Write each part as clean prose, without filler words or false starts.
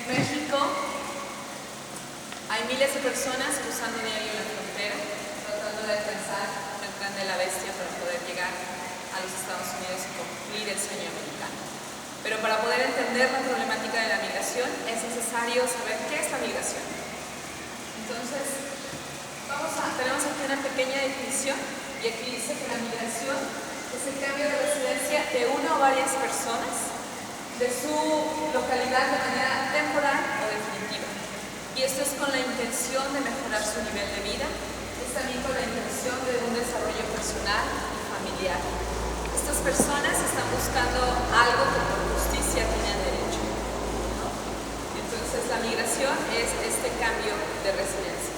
México hay miles de personas cruzando diario la frontera, tratando de alcanzar el tren de la bestia para poder llegar a los Estados Unidos y cumplir el sueño americano. Pero para poder entender la problemática de la migración es necesario saber qué es la migración. Entonces, tenemos aquí una pequeña definición y aquí dice que la migración es el cambio de residencia de una o varias personas de su localidad de manera temporal o definitiva. Y esto es con la intención de mejorar su nivel de vida, es también con la intención de un desarrollo personal y familiar. Estas personas están buscando algo que por justicia tienen derecho, ¿no? Entonces la migración es este cambio de residencia.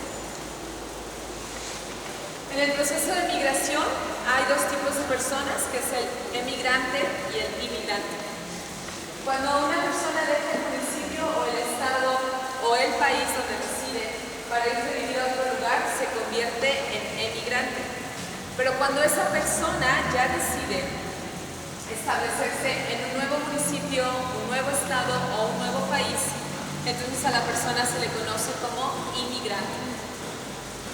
En el proceso de migración hay dos tipos de personas, que es el emigrante y el inmigrante. Cuando una persona deja el municipio o el estado o el país donde reside para irse a vivir a otro lugar, se convierte en emigrante. Pero cuando esa persona ya decide establecerse en un nuevo municipio, un nuevo estado o un nuevo país, entonces a la persona se le conoce como inmigrante.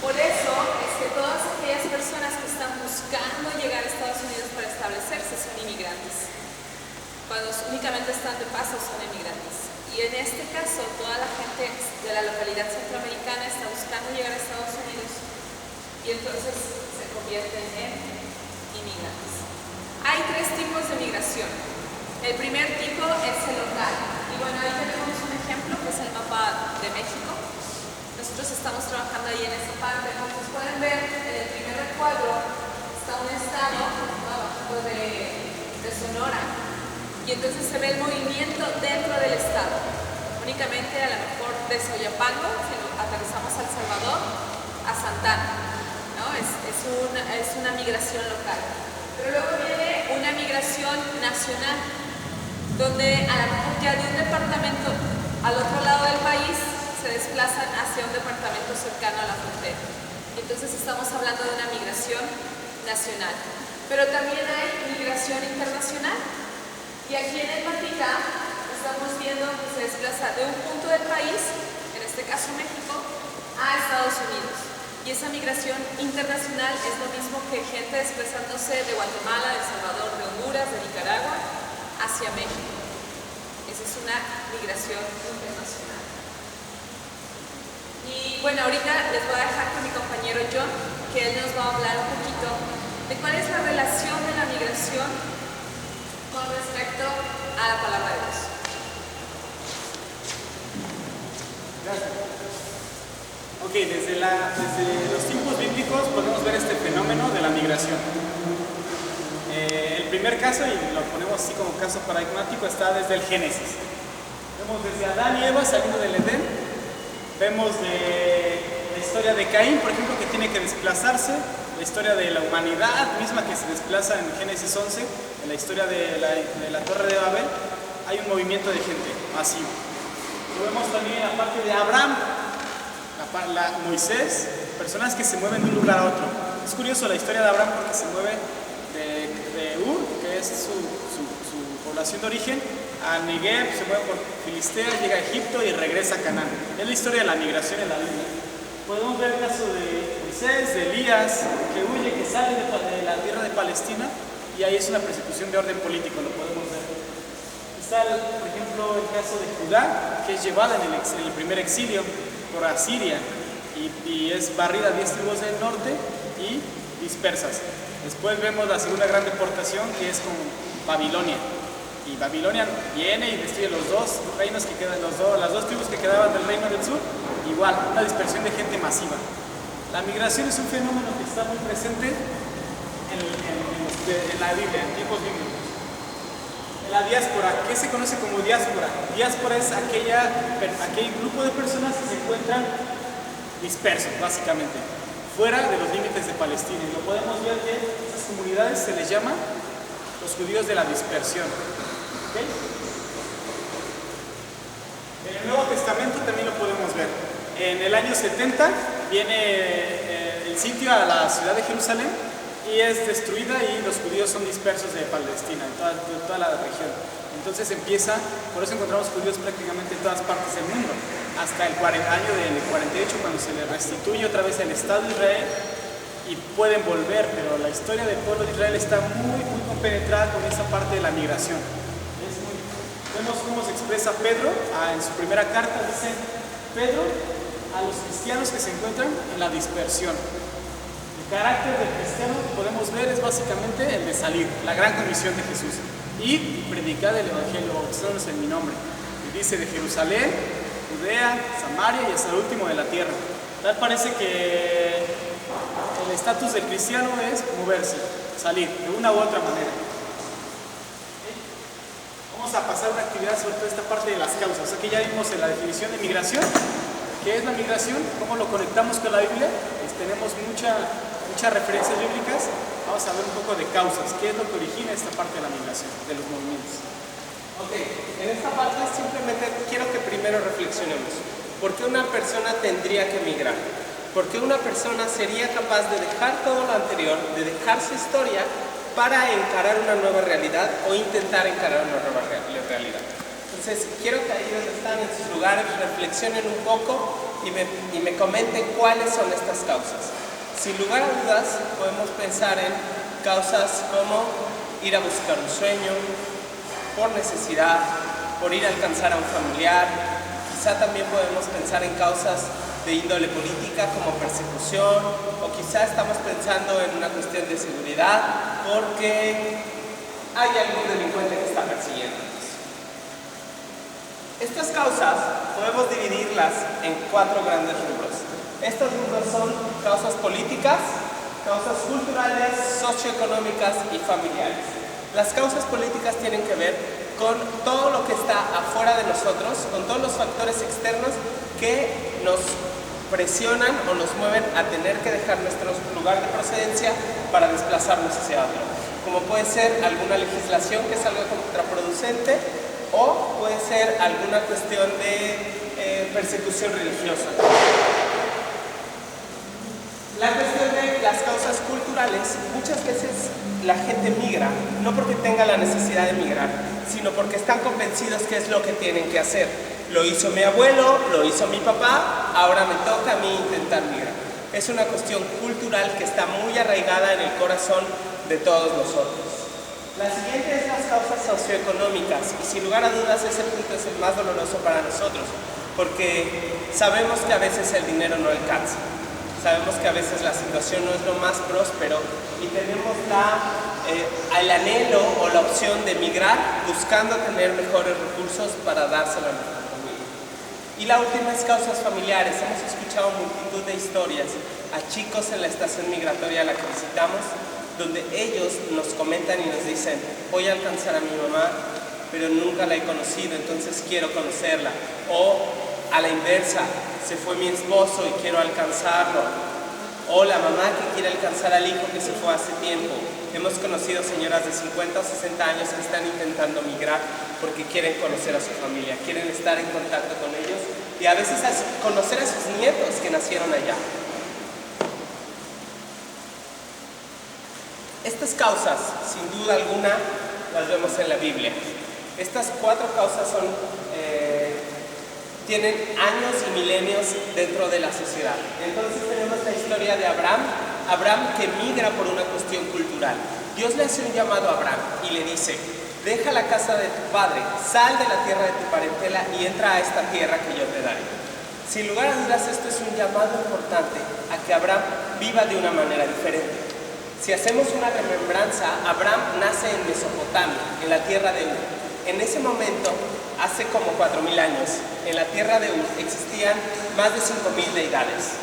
Por eso es que todas aquellas personas que están buscando llegar a Estados Unidos para establecerse son inmigrantes. Cuando únicamente están de paso son emigrantes. Y en este caso, toda la gente de la localidad centroamericana está buscando llegar a Estados Unidos y entonces se convierten en inmigrantes. Hay tres tipos de migración. El primer tipo es el local. Y bueno, ahí tenemos un ejemplo que es el mapa de México. Nosotros estamos trabajando ahí en esta parte. Como pueden ver, en el primer recuadro está un estado abajo de Sonora. Y entonces se ve el movimiento dentro del estado. Únicamente a lo mejor de Soyapango, si aterrizamos a El Salvador, a Santana, ¿no? Es una migración local. Pero luego viene una migración nacional, donde a lo mejor ya de un departamento al otro lado del país se desplazan hacia un departamento cercano a la frontera. Y entonces estamos hablando de una migración nacional. Pero también hay migración internacional. Y aquí en el mapita estamos viendo que se desplaza de un punto del país, en este caso México, a Estados Unidos. Y esa migración internacional es lo mismo que gente desplazándose de Guatemala, de El Salvador, de Honduras, de Nicaragua, hacia México. Esa es una migración internacional. Y bueno, ahorita les voy a dejar con mi compañero John, que él nos va a hablar un poquito de cuál es la relación de la migración con respecto a la palabra de Dios. Gracias. Ok, desde los tiempos bíblicos podemos ver este fenómeno de la migración. El primer caso, y lo ponemos así como caso paradigmático, está desde el Génesis. Vemos desde Adán y Eva saliendo del Edén. Vemos la historia de Caín, por ejemplo, que tiene que desplazarse. La historia de la humanidad misma que se desplaza en Génesis 11, en la historia de la Torre de Babel, hay un movimiento de gente masivo. Lo vemos también en la parte de Abraham, Moisés, personas que se mueven de un lugar a otro. Es curioso la historia de Abraham porque se mueve de Ur, que es su población de origen, a Negev, se mueve por Filistea, llega a Egipto y regresa a Canaán. Es la historia de la migración en la Biblia. Podemos ver el caso de Moisés, de Elías, que huye, que sale de la tierra de Palestina, y ahí es una persecución de orden político, lo podemos ver. Está, por ejemplo, el caso de Judá, que es llevada en el primer exilio por Asiria, y es barrida 10 tribus del norte y dispersas. Después vemos la segunda gran deportación, que es con Babilonia. Y Babilonia viene y destruye los dos reinos que quedan, las dos tribus que quedaban del reino del sur. Igual, una dispersión de gente masiva. La migración es un fenómeno que está muy presente en la Biblia, en tiempos bíblicos. En la diáspora, ¿qué se conoce como diáspora? Diáspora es aquel grupo de personas que se encuentran dispersos, básicamente, fuera de los límites de Palestina. Y lo podemos ver que esas comunidades se les llama los judíos de la dispersión. ¿Okay? En el Nuevo Testamento también lo podemos ver. En el año 70 viene el sitio a la ciudad de Jerusalén y es destruida y los judíos son dispersos de Palestina, de toda la región. Entonces empieza, por eso encontramos judíos prácticamente en todas partes del mundo, hasta el año del 48, cuando se les restituye otra vez el Estado de Israel y pueden volver, pero la historia del pueblo de Israel está muy compenetrada con esa parte de la migración. Vemos cómo se expresa Pedro en su primera carta, dice Pedro a los cristianos que se encuentran en la dispersión. El carácter del cristiano que podemos ver es básicamente el de salir, la gran comisión de Jesús, y predicar el evangelio, bautizándonos en mi nombre. Y dice de Jerusalén, Judea, Samaria y hasta el último de la tierra. Tal parece que el estatus del cristiano es moverse, salir, de una u otra manera. Vamos a pasar una actividad sobre toda esta parte de las causas. Aquí ya vimos en la definición de migración. ¿Qué es la migración? ¿Cómo lo conectamos con la Biblia? Tenemos muchas referencias bíblicas. Vamos a ver un poco de causas. ¿Qué es lo que origina esta parte de la migración, de los movimientos? Ok, en esta parte simplemente quiero que primero reflexionemos. ¿Por qué una persona tendría que migrar? ¿Por qué una persona sería capaz de dejar todo lo anterior, de dejar su historia para encarar una nueva realidad o intentar encarar una nueva realidad? Entonces, quiero que ahí donde están en sus lugares reflexionen un poco y me comenten cuáles son estas causas. Sin lugar a dudas, podemos pensar en causas como ir a buscar un sueño, por necesidad, por ir a alcanzar a un familiar. Quizá también podemos pensar en causas de índole política como persecución, o quizá estamos pensando en una cuestión de seguridad porque hay algún delincuente que está persiguiendo. Estas causas podemos dividirlas en 4 grandes rubros. Estos rubros son causas políticas, causas culturales, socioeconómicas y familiares. Las causas políticas tienen que ver con todo lo que está afuera de nosotros, con todos los factores externos que nos presionan o nos mueven a tener que dejar nuestro lugar de procedencia para desplazarnos hacia otro. Como puede ser alguna legislación que es algo contraproducente, o puede ser alguna cuestión de persecución religiosa. La cuestión de las causas culturales, muchas veces la gente migra, no porque tenga la necesidad de migrar, sino porque están convencidos que es lo que tienen que hacer. Lo hizo mi abuelo, lo hizo mi papá, ahora me toca a mí intentar migrar. Es una cuestión cultural que está muy arraigada en el corazón de todos nosotros. La siguiente es las causas socioeconómicas, y sin lugar a dudas ese punto es el más doloroso para nosotros, porque sabemos que a veces el dinero no alcanza, sabemos que a veces la situación no es lo más próspero y tenemos el anhelo o la opción de migrar buscando tener mejores recursos para dárselo a nuestra familia. Y la última es causas familiares. Hemos escuchado multitud de historias a chicos en la estación migratoria a la que visitamos, donde ellos nos comentan y nos dicen: voy a alcanzar a mi mamá, pero nunca la he conocido, entonces quiero conocerla. O a la inversa, se fue mi esposo y quiero alcanzarlo. O la mamá que quiere alcanzar al hijo que se fue hace tiempo. Hemos conocido señoras de 50 o 60 años que están intentando migrar porque quieren conocer a su familia, quieren estar en contacto con ellos y a veces conocer a sus nietos que nacieron allá. Estas causas, sin duda alguna, las vemos en la Biblia. Estas 4 causas tienen años y milenios dentro de la sociedad. Entonces tenemos la historia de Abraham que migra por una cuestión cultural. Dios le hace un llamado a Abraham y le dice: deja la casa de tu padre, sal de la tierra de tu parentela y entra a esta tierra que yo te daré. Sin lugar a dudas, esto es un llamado importante a que Abraham viva de una manera diferente. Si hacemos una remembranza, Abraham nace en Mesopotamia, en la tierra de Ur. En ese momento, hace como 4.000 años, en la tierra de Ur existían más de 5.000 deidades.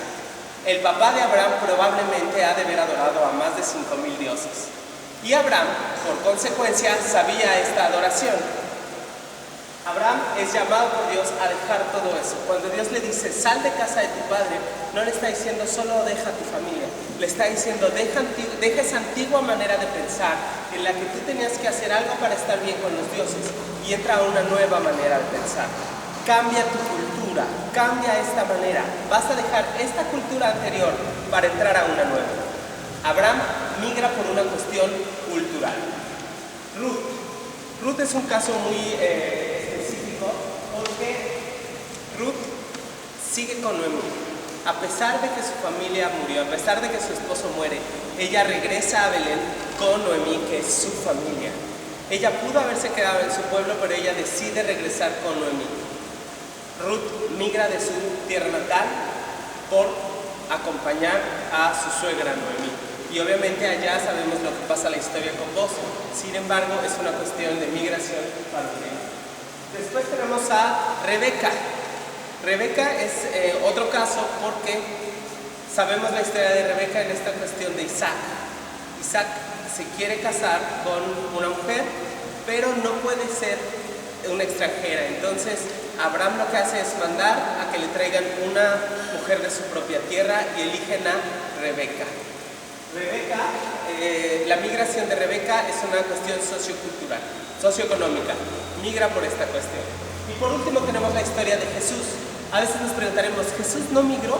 El papá de Abraham probablemente ha de haber adorado a más de 5.000 dioses. Y Abraham, por consecuencia, sabía esta adoración. Abraham es llamado por Dios a dejar todo eso. Cuando Dios le dice: sal de casa de tu padre, no le está diciendo solo deja tu familia, le está diciendo deja esa antigua manera de pensar en la que tú tenías que hacer algo para estar bien con los dioses y entra a una nueva manera de pensar. Cambia tu cultura, cambia esta manera, vas a dejar esta cultura anterior para entrar a una nueva. Abraham migra por una cuestión cultural. Ruth es un caso muy específico porque Ruth sigue con Noemí. A pesar de que su familia murió, a pesar de que su esposo muere, ella regresa a Belén con Noemí, que es su familia. Ella pudo haberse quedado en su pueblo, pero ella decide regresar con Noemí. Ruth migra de su tierra natal por acompañar a su suegra Noemí. Y obviamente allá sabemos lo que pasa en la historia con Boaz. Sin embargo, es una cuestión de migración familiar. Después tenemos a Rebeca. Rebeca es otro caso porque sabemos la historia de Rebeca en esta cuestión de Isaac. Isaac se quiere casar con una mujer, pero no puede ser una extranjera. Entonces Abraham lo que hace es mandar a que le traigan una mujer de su propia tierra y eligen a Rebeca. La migración de Rebeca es una cuestión socioeconómica, migra por esta cuestión. Y por último tenemos la historia de Jesús. A veces nos preguntaremos, ¿Jesús no migró?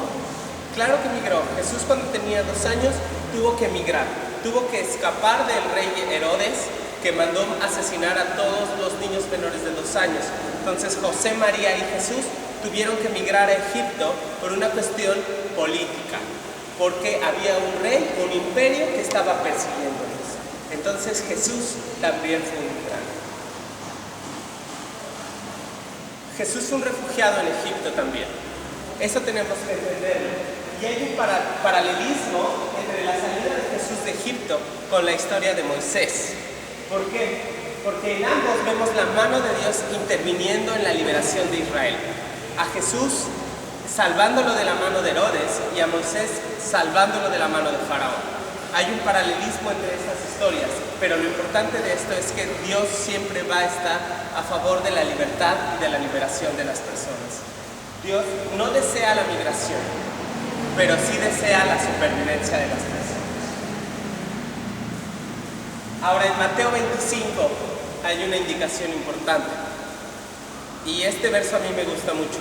Claro que migró. Jesús cuando tenía 2 años tuvo que migrar, tuvo que escapar del rey Herodes, que mandó asesinar a todos los niños menores de 2 años. Entonces José, María y Jesús tuvieron que migrar a Egipto por una cuestión política, porque había un rey, un imperio que estaba persiguiéndolos. Entonces Jesús también fue un migrante. Jesús fue un refugiado en Egipto también. Eso tenemos que entenderlo. Y hay un paralelismo entre la salida de Jesús de Egipto con la historia de Moisés. ¿Por qué? Porque en ambos vemos la mano de Dios interviniendo en la liberación de Israel. A Jesús salvándolo de la mano de Herodes y a Moisés salvándolo de la mano de Faraón. Hay un paralelismo entre estas historias, pero lo importante de esto es que Dios siempre va a estar a favor de la libertad y de la liberación de las personas. Dios no desea la migración, pero sí desea la supervivencia de las personas. Ahora, en Mateo 25 hay una indicación importante, y este verso a mí me gusta mucho.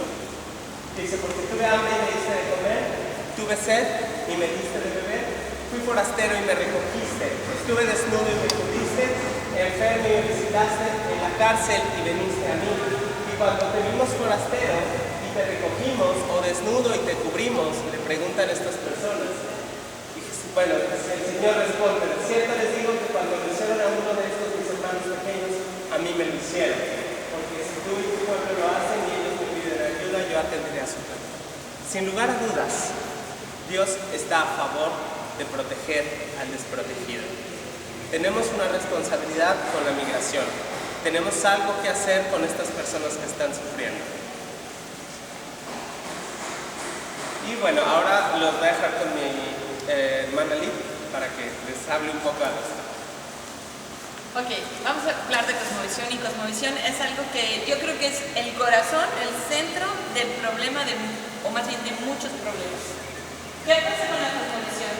Dice, porque tuve hambre y me diste de comer, tuve sed y me diste de beber, fui forastero y me recogiste, estuve desnudo y me cubriste, enfermo y me visitaste, en la cárcel y veniste a mí. Y cuando te vimos forastero y te recogimos, o desnudo y te cubrimos, le preguntan estas personas. Y bueno, el Señor responde, cierto les digo que cuando lo hicieron a uno de estos mis hermanos pequeños, a mí me lo hicieron. Porque si tú y tu pueblo lo hacen y ellos me piden ayuda, yo atenderé a su pueblo. Sin lugar a dudas, Dios está a favor de proteger al desprotegido. Tenemos una responsabilidad con la migración. Tenemos algo que hacer con estas personas que están sufriendo. Y bueno, ahora los voy a dejar con mi hermana Liv para que les hable un poco a esto. Ok, vamos a hablar de cosmovisión, y cosmovisión es algo que yo creo que es el corazón, el centro del problema, o más bien de muchos problemas. ¿Qué pasa con la cosmovisión?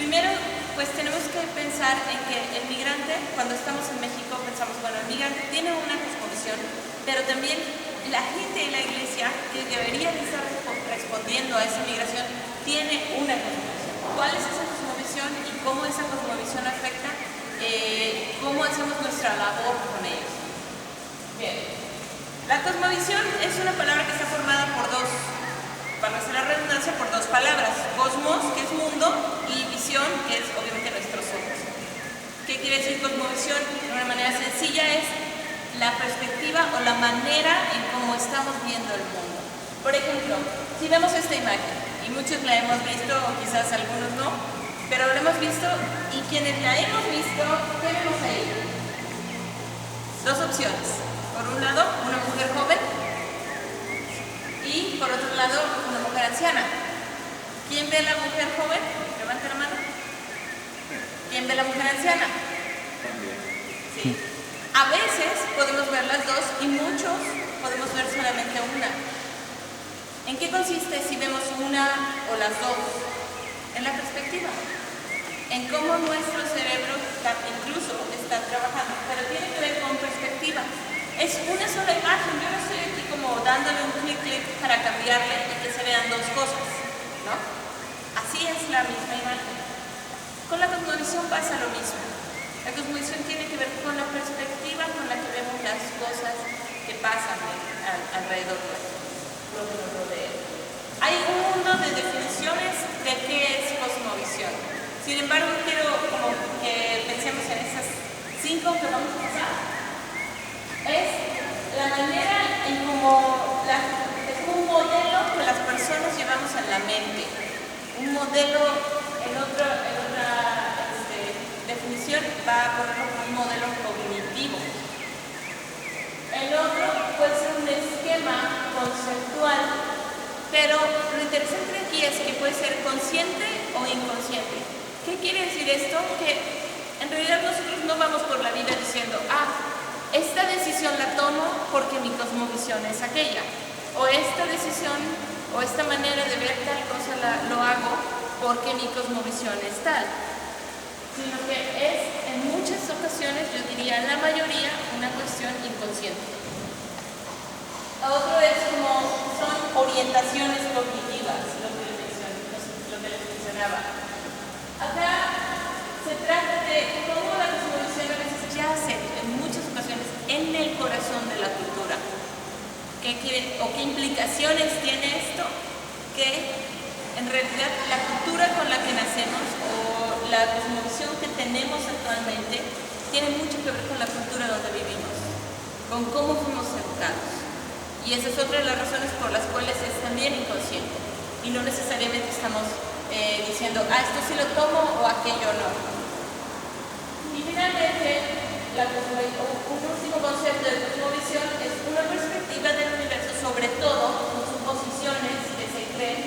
Primero, pues tenemos que pensar en que el migrante, cuando estamos en México, pensamos, bueno, el migrante tiene una cosmovisión, pero también la gente en la iglesia, que debería de estar respondiendo a esa migración, tiene una cosmovisión. ¿Cuál es esa cosmovisión y cómo esa cosmovisión afecta cómo hacemos nuestra labor con ellos? Bien, la cosmovisión es una palabra que está formada por dos, para hacer la redundancia, por dos palabras: cosmos, que es mundo, y visión, que es obviamente nuestros ojos. ¿Qué quiere decir cosmovisión? De una manera sencilla es la perspectiva o la manera en cómo estamos viendo el mundo. Por ejemplo, si vemos esta imagen, y muchos la hemos visto, o quizás algunos no, pero lo hemos visto, y quienes la hemos visto, ¿qué vemos ahí? Dos opciones. Por un lado, una mujer joven, y por otro lado, una mujer anciana. ¿Quién ve a la mujer joven? Levanta la mano. ¿Quién ve a la mujer anciana? Sí. A veces podemos ver las dos y muchos podemos ver solamente una. ¿En qué consiste si vemos una o las dos? En la perspectiva. En cómo nuestro cerebro incluso está trabajando, pero tiene que ver con perspectiva. Es una sola imagen, yo no estoy aquí como dándole un clic para cambiarle y que se vean dos cosas, ¿no? Así es la misma imagen. Con la cosmovisión pasa lo mismo. La cosmovisión tiene que ver con la perspectiva con la que vemos las cosas que pasan alrededor de lo que nos rodea. Hay un mundo de definiciones de qué es cosmovisión. Sin embargo, quiero como que pensemos en esas 5 que vamos a pasar. Es la manera en cómo es un modelo que las personas llevamos en la mente. Un modelo, en otra definición, va a ponerlo como un modelo cognitivo. El otro puede ser un esquema conceptual, pero lo interesante aquí es que puede ser consciente o inconsciente. ¿Qué quiere decir esto? Que en realidad nosotros no vamos por la vida diciendo, esta decisión la tomo porque mi cosmovisión es aquella, o esta decisión o esta manera de ver tal cosa lo hago porque mi cosmovisión es tal, sino que es en muchas ocasiones, yo diría la mayoría, una cuestión inconsciente. Otro es como son orientaciones cognitivas, lo que les mencionaba. Acá se trata de cómo la cosmovisión a veces yace en muchas ocasiones en el corazón de la cultura. ¿Qué implicaciones tiene esto? Que en realidad la cultura con la que nacemos o la cosmovisión que tenemos actualmente tiene mucho que ver con la cultura donde vivimos, con cómo fuimos educados. Y esa es otra de las razones por las cuales es también inconsciente. Y no necesariamente estamos diciendo, esto sí lo tomo o aquello no. Y finalmente, un último concepto de cosmovisión es una perspectiva del universo, sobre todo con suposiciones que se creen,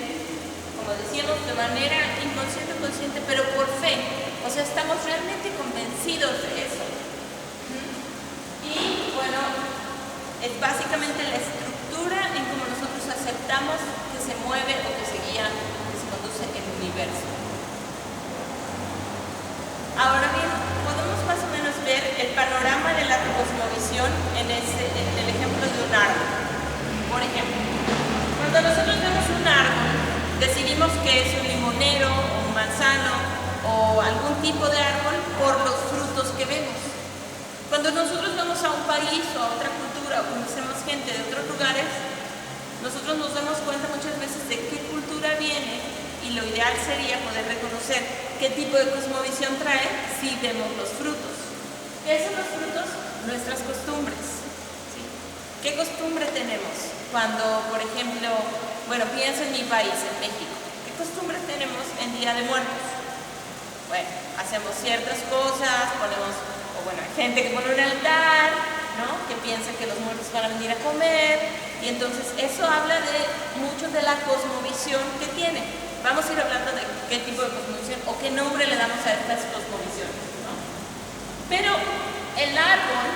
como decíamos, de manera inconsciente o consciente, pero por fe. O sea, estamos realmente convencidos de eso. Y bueno, es básicamente la estructura en cómo nosotros aceptamos que se mueve o que se guía, que se conduce el universo. Ahora bien, podemos más o menos ver el panorama de la cosmovisión en el ejemplo de un árbol. Por ejemplo, cuando nosotros vemos un árbol, decidimos que es un limonero o un manzano o algún tipo de árbol por los frutos que vemos. Cuando nosotros vamos a un país o a otra cultura o conocemos gente de otros lugares, nosotros nos damos cuenta muchas veces de qué cultura viene y lo ideal sería poder reconocer qué tipo de cosmovisión trae si vemos los frutos. ¿Qué son los frutos? Nuestras costumbres. ¿Sí? ¿Qué costumbre tenemos? Cuando, por ejemplo, pienso en mi país, en México. ¿Qué costumbre tenemos en Día de Muertos? Bueno, hacemos ciertas cosas, hay gente que pone un altar, ¿no? Que piensa que los muertos van a venir a comer, y entonces eso habla de mucho de la cosmovisión que tiene. Vamos a ir hablando de qué tipo de cosmovisión o qué nombre le damos a estas cosmovisiones, ¿no? Pero el árbol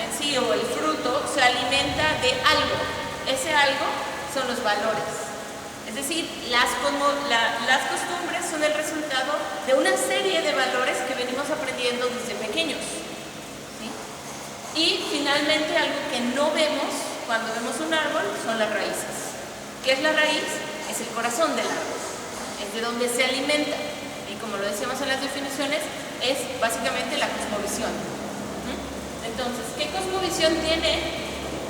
en sí o el fruto se alimenta de algo. Ese algo son los valores. Es decir, las costumbres son el resultado de una serie de valores que venimos aprendiendo desde pequeños. ¿Sí? Y finalmente algo que no vemos cuando vemos un árbol son las raíces. ¿Qué es la raíz? Es el corazón del árbol. Es de donde se alimenta. Y como lo decíamos en las definiciones, es básicamente la cosmovisión. Entonces, ¿qué cosmovisión tiene?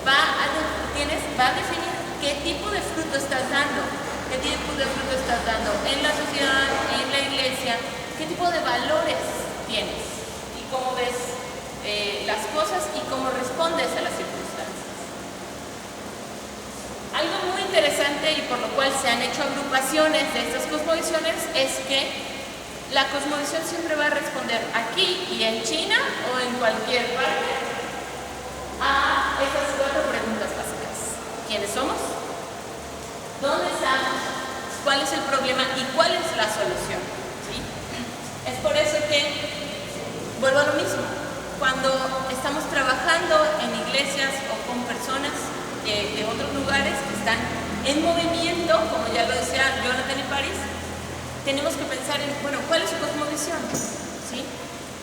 Va a definir qué tipo de fruto estás dando. ¿Qué tipo de fruto estás dando en la sociedad, en la iglesia? ¿Qué tipo de valores tienes? Y cómo ves las cosas y cómo respondes a las circunstancias. Algo muy interesante y por lo cual se han hecho agrupaciones de estas cosmovisiones es que la cosmovisión siempre va a responder aquí y en China o en cualquier parte a esas 4 preguntas básicas. ¿Quiénes somos? ¿Dónde estamos? ¿Cuál es el problema? ¿Y cuál es la solución? ¿Sí? Es por eso que vuelvo a lo mismo. Cuando estamos trabajando en iglesias o con personas de otros lugares que están en movimiento, como ya lo decía Jonathan y Paris, tenemos que pensar en, ¿cuál es su cosmovisión? ¿Sí?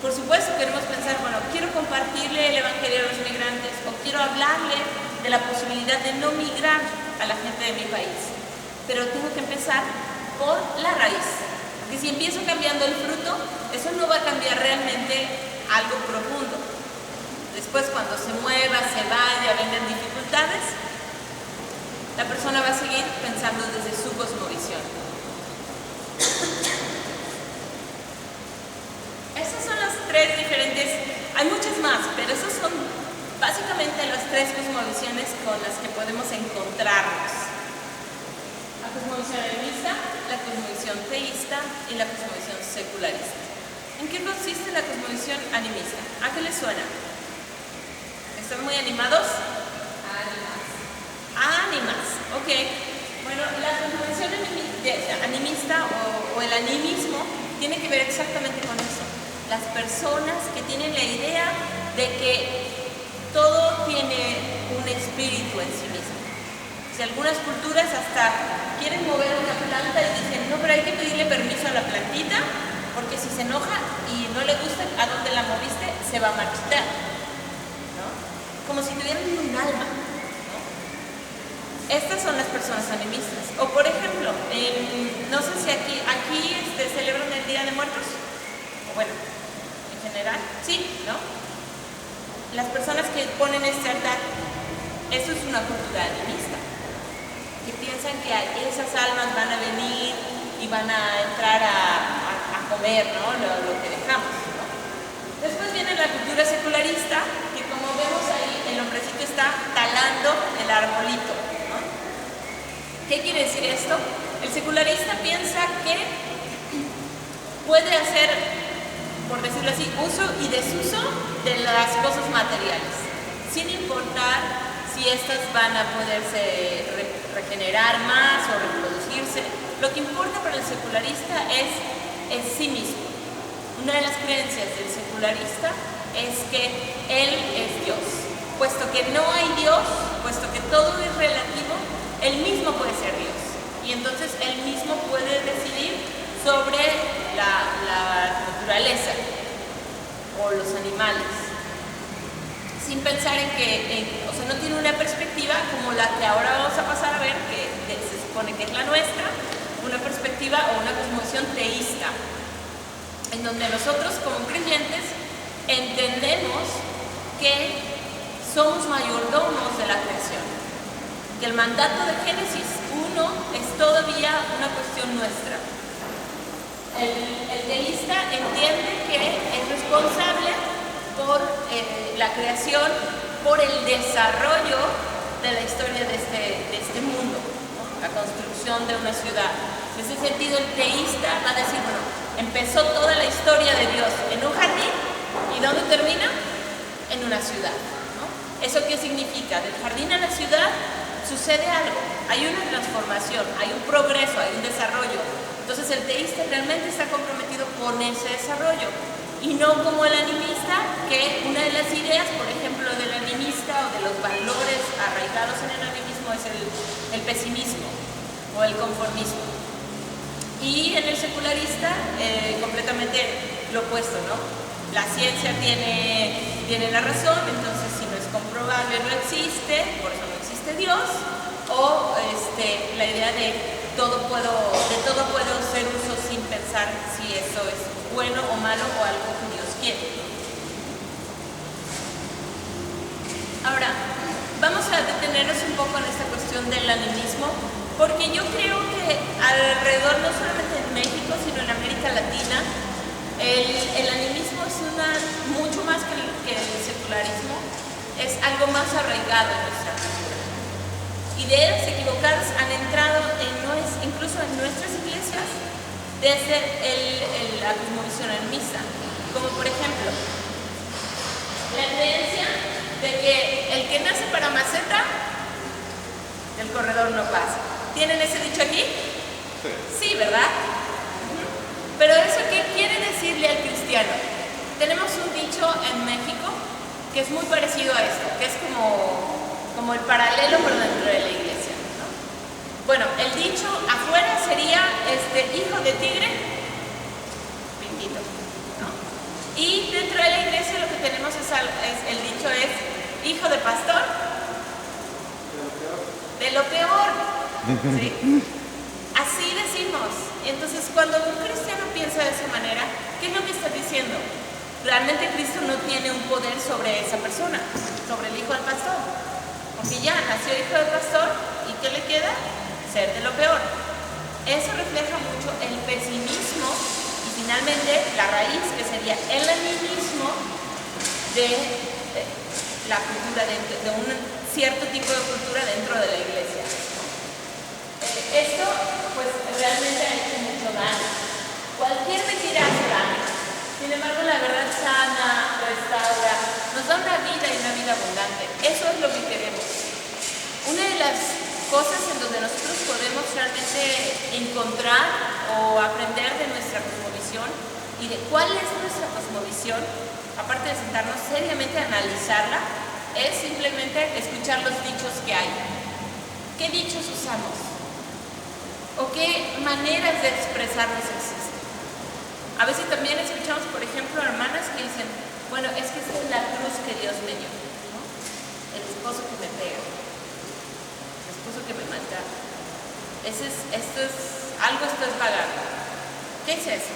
Por supuesto queremos pensar, quiero compartirle el evangelio a los migrantes o quiero hablarle de la posibilidad de no migrar a la gente de mi país. Pero tengo que empezar por la raíz. Porque si empiezo cambiando el fruto, eso no va a cambiar realmente algo profundo. Después, cuando se mueva, se vaya, vengan dificultades, la persona va a seguir pensando desde su cosmovisión. Esas son las tres diferentes, hay muchas más, pero esas son básicamente las tres cosmovisiones con las que podemos encontrarnos. La cosmovisión animista, la cosmovisión teísta y la cosmovisión secularista. ¿En qué consiste la cosmovisión animista? ¿A qué les suena? ¿Están muy animados? Ánimas, ok. Bueno, la cosmovisión animista o el animismo tiene que ver exactamente con eso. Las personas que tienen la idea de que todo tiene un espíritu en sí mismo. Si algunas culturas hasta quieren mover una planta y dicen, no, pero hay que pedirle permiso a la plantita, porque si se enoja y no le gusta a dónde la moviste, se va a marchitar, ¿no? Como si tuvieran un alma, ¿no? Estas son las personas animistas. O por ejemplo, no sé si aquí celebran el Día de Muertos, o bueno, en general, sí, ¿no? Las personas que ponen este altar, eso es una cultura animista, que piensan que esas almas van a venir y van a entrar a comer, ¿no? lo que dejamos, ¿no? Después viene la cultura secularista, que como vemos ahí, el hombrecito está talando el arbolito, ¿no? ¿Qué quiere decir esto? El secularista piensa que puede hacer, por decirlo así, uso y desuso de las cosas materiales, sin importar si estas van a poderse regenerar más o reproducirse. Lo que importa para el secularista es sí mismo. Una de las creencias del secularista es que él es Dios. Puesto que no hay Dios, puesto que todo es relativo, él mismo puede ser Dios. Y entonces él mismo puede decidir sobre la naturaleza o los animales, sin pensar en que, o sea, no tiene una perspectiva como la que ahora vamos a pasar a ver, que se supone que es la nuestra, una perspectiva o una cosmovisión teísta, en donde nosotros como creyentes entendemos que somos mayordomos de la creación, que el mandato de Génesis 1 es todavía una cuestión nuestra. El teísta entiende que es responsable por la creación, por el desarrollo de la historia de este mundo, ¿no? La construcción de una ciudad. En ese sentido, el teísta va a decir, bueno, empezó toda la historia de Dios en un jardín, ¿y dónde termina? En una ciudad, ¿no? ¿Eso qué significa? Del jardín a la ciudad sucede algo, hay una transformación, hay un progreso, hay un desarrollo. Entonces el teísta realmente está comprometido con ese desarrollo. Y no como el animista, que una de las ideas, por ejemplo, del animista o de los valores arraigados en el animismo es el pesimismo o el conformismo. Y en el secularista, completamente lo opuesto, ¿no? La ciencia tiene la razón, entonces si no es comprobable no existe, por eso no existe Dios, o la idea de todo puedo hacer uso sin pensar si eso es bueno o malo o algo que Dios quiere. Ahora, vamos a detenernos un poco en esta cuestión del animismo, porque yo creo que alrededor, no solamente en México, sino en América Latina, el animismo es mucho más que el secularismo, es algo más arraigado en nuestra cultura. Ideas equivocadas han entrado incluso en nuestras iglesias desde la cosmovisión animista, como por ejemplo la creencia de que el que nace para maceta, el corredor no pasa. ¿Tienen ese dicho aquí? Sí, ¿verdad? Pero ¿eso qué quiere decirle al cristiano? Tenemos un dicho en México que es muy parecido a esto, que es como el paralelo pero dentro de la iglesia, ¿no? Bueno, el dicho afuera sería hijo de tigre, pintito, ¿no? Y dentro de la iglesia lo que tenemos el dicho es hijo de pastor, de lo peor, ¿sí? Así decimos. Entonces cuando un cristiano piensa de esa manera, ¿qué es lo que está diciendo? Realmente Cristo no tiene un poder sobre esa persona, sobre el hijo del pastor. Porque ya nació hijo del pastor, ¿y qué le queda? Ser de lo peor. Eso refleja mucho el pesimismo y finalmente la raíz, que sería el animismo de la cultura, de un cierto tipo de cultura dentro de la iglesia. Esto pues realmente ha hecho mucho daño. Cualquier mentira hace daño. Sin embargo, la verdad sana, restaura, nos da una vida y una vida abundante. Eso es lo que queremos. Una de las cosas en donde nosotros podemos realmente encontrar o aprender de nuestra cosmovisión y de cuál es nuestra cosmovisión, aparte de sentarnos seriamente a analizarla, es simplemente escuchar los dichos que hay. ¿Qué dichos usamos? ¿O qué maneras de expresarnos existen? A veces también escuchamos, por ejemplo, hermanas que dicen, bueno, es que esta es la cruz que Dios me dio, ¿no? El esposo que me pega, el esposo que me maltrata. Esto es vagar. ¿Qué es eso?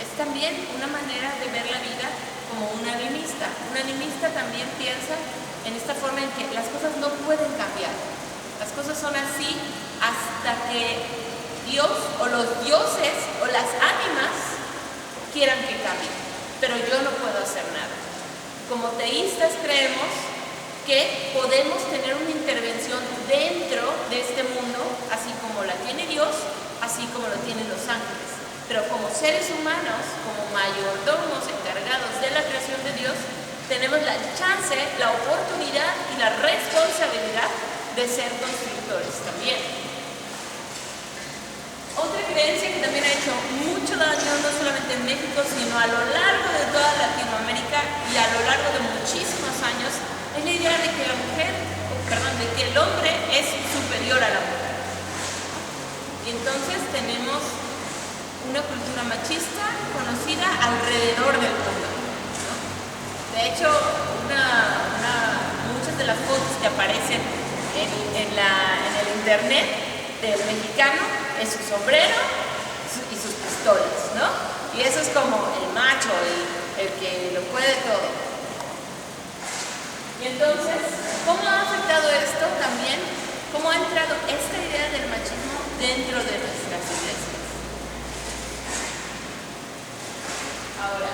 Es también una manera de ver la vida como un animista. Un animista también piensa en esta forma en que las cosas no pueden cambiar. Las cosas son así hasta que Dios o los dioses o las ánimas quieran que cambie, pero yo no puedo hacer nada. Como teístas creemos que podemos tener una intervención dentro de este mundo, así como la tiene Dios, así como lo tienen los ángeles. Pero como seres humanos, como mayordomos encargados de la creación de Dios, tenemos la chance, la oportunidad y la responsabilidad de ser constructores también. Otra creencia que también ha hecho mucho daño, no solamente en México, sino a lo largo de toda Latinoamérica y a lo largo de muchísimos años, es la idea de que de que el hombre es superior a la mujer. Y entonces tenemos una cultura machista conocida alrededor del mundo, ¿no? De hecho, muchas de las fotos que aparecen en el internet del mexicano es su sombrero y sus pistolas, ¿no? Y eso es como el macho, el que lo puede todo. Y entonces, ¿cómo ha afectado esto también? ¿Cómo ha entrado esta idea del machismo dentro de nuestras iglesias? Ahora,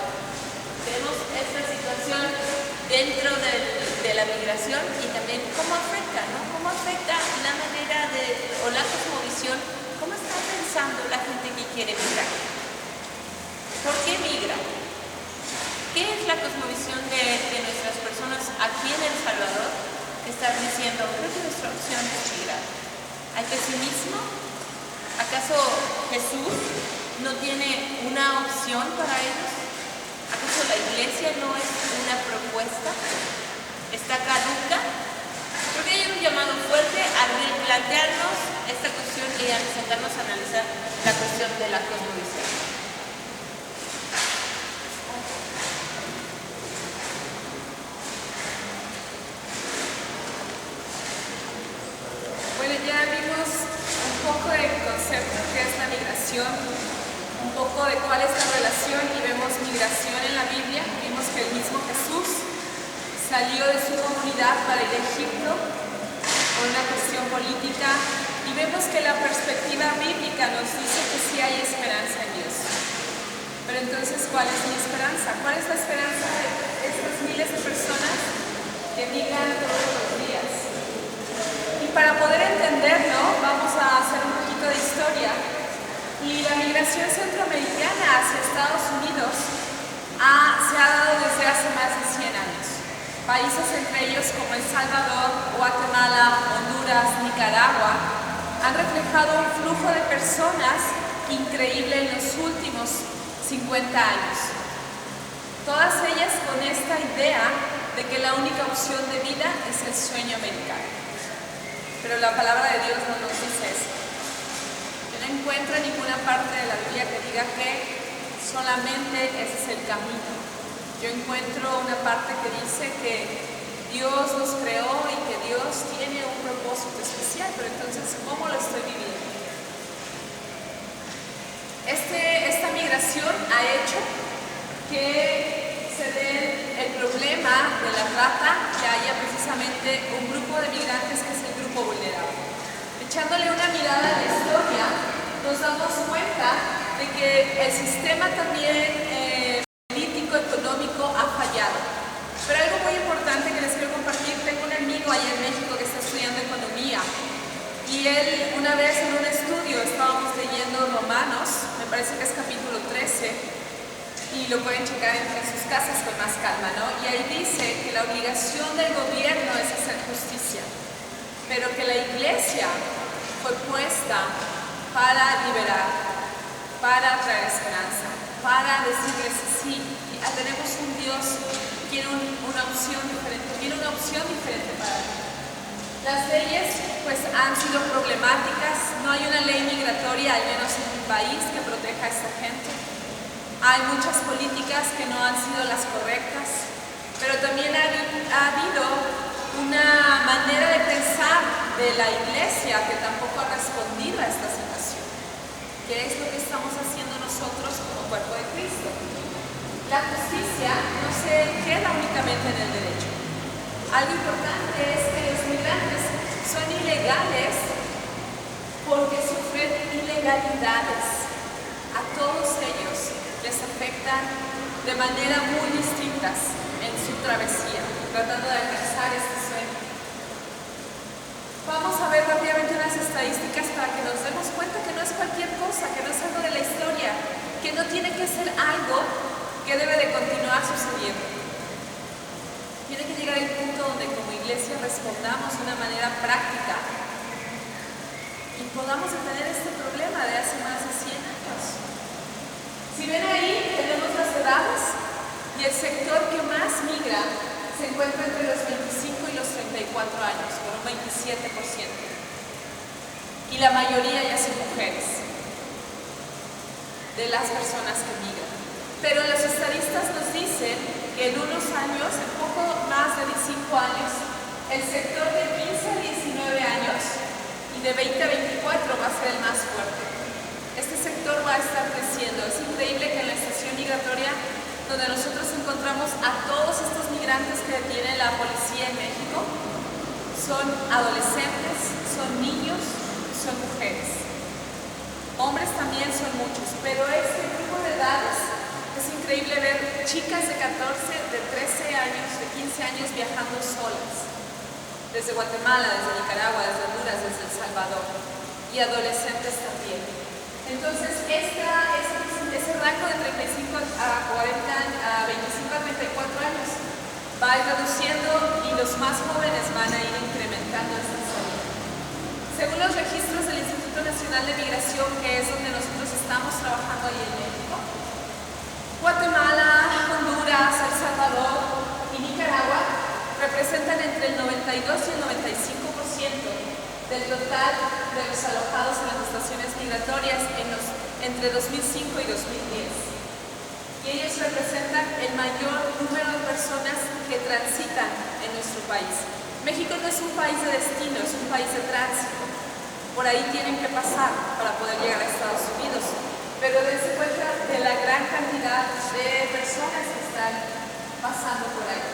vemos esta situación dentro de la migración y también cómo afecta, ¿no? Cómo afecta la manera o la cosmovisión, cómo está pensando la gente que quiere migrar. ¿Por qué migra? ¿Qué es la cosmovisión de nuestras personas aquí en El Salvador? Están diciendo, creo que nuestra opción es migrar. ¿Hay pesimismo? ¿Acaso Jesús no tiene una opción para ellos? ¿Acaso la iglesia no es una propuesta? ¿Está caduca? Creo que hay un llamado fuerte a replantearnos esta cuestión y a sentarnos a analizar la cuestión de la cosmovisión. Bueno, ya vimos un poco del concepto que es la migración, un poco de cuál es la relación y vemos migración en la Biblia. Vimos que el mismo Jesús salió de su comunidad para ir a Egipto por una cuestión política y vemos que la perspectiva bíblica nos dice que sí hay esperanza en Dios. Pero entonces, ¿cuál es mi esperanza? ¿Cuál es la esperanza de estas miles de personas que migran todos los días? Y para poder entenderlo, vamos a hacer un poquito de historia. Y la migración centroamericana hacia Estados Unidos se ha dado desde hace más de 100 años. Países entre ellos como El Salvador, Guatemala, Honduras, Nicaragua han reflejado un flujo de personas increíble en los últimos 50 años. Todas ellas con esta idea de que la única opción de vida es el sueño americano. Pero la palabra de Dios no nos dice eso. Yo no encuentro ninguna parte de la Biblia que diga que solamente ese es el camino. Yo encuentro una parte que dice que Dios nos creó y que Dios tiene un propósito especial, pero entonces, ¿cómo lo estoy viviendo? Esta migración migración ha hecho que se dé el problema de la trata, que haya precisamente un grupo de migrantes que es el grupo vulnerable. Echándole una mirada a la historia, nos damos cuenta de que el sistema también político, económico ha fallado. Pero algo muy importante que les quiero compartir, tengo un amigo allá en México que está estudiando economía y él una vez en un estudio estábamos leyendo Romanos, me parece que es capítulo 13, y lo pueden checar en sus casas con más calma, ¿no? Y ahí dice que la obligación del gobierno es hacer justicia, pero que la iglesia fue puesta para liberar, para traer esperanza, para decirles sí, tenemos un Dios que quiere una opción diferente para él. Las leyes pues han sido problemáticas, no hay una ley migratoria, al menos en mi país, que proteja a esta gente. Hay muchas políticas que no han sido las correctas, pero también ha habido una manera de pensar de la iglesia que tampoco ha respondido a esta situación. ¿Qué es lo que estamos haciendo nosotros como cuerpo de Cristo? La justicia no se queda únicamente en el derecho. Algo importante es que los migrantes son ilegales porque sufren ilegalidades. A todos ellos les afectan de manera muy distintas en su travesía, tratando de alcanzar este sueño. Vamos a ver rápidamente unas estadísticas para que nos demos cuenta que no es cualquier cosa, que no es algo de la historia, que no tiene que ser algo que debe de continuar sucediendo. Tiene que llegar el punto donde como iglesia respondamos de una manera práctica y podamos detener este problema de hace más de 100 años. Si ven ahí, tenemos las edades y el sector que más migra se encuentra entre los 25 y los 34 años, con un 27%. Y la mayoría ya son mujeres de las personas que migran. Pero los estadistas nos dicen que en unos años, en poco más de 5 años, el sector de 15 a 19 años y de 20 a 24 va a ser el más fuerte. Este sector va a estar creciendo. Es increíble que en la estación migratoria, donde nosotros encontramos a todos estos migrantes que detiene la policía en México, son adolescentes, son niños, son mujeres. Hombres también son muchos, pero este grupo de edades es increíble ver chicas de 14, de 13 años, de 15 años viajando solas, desde Guatemala, desde Nicaragua, desde Honduras, desde El Salvador, y adolescentes también. Entonces, ese rango de 35 a 40, a 25 a 34 años va a ir reduciendo y los más jóvenes van a ir incrementando esta salida. Según los registros del Instituto Nacional de Migración, que es donde nosotros estamos trabajando ahí en México, Guatemala, Honduras, El Salvador y Nicaragua representan entre el 92 y el 95% del total de los alojados en las estaciones migratorias entre 2005 y 2010. Y ellos representan el mayor número de personas que transitan en nuestro país. México no es un país de destino, es un país de tránsito. Por ahí tienen que pasar para poder llegar a Estados Unidos. Pero dense cuenta de la gran cantidad de personas que están pasando por ahí.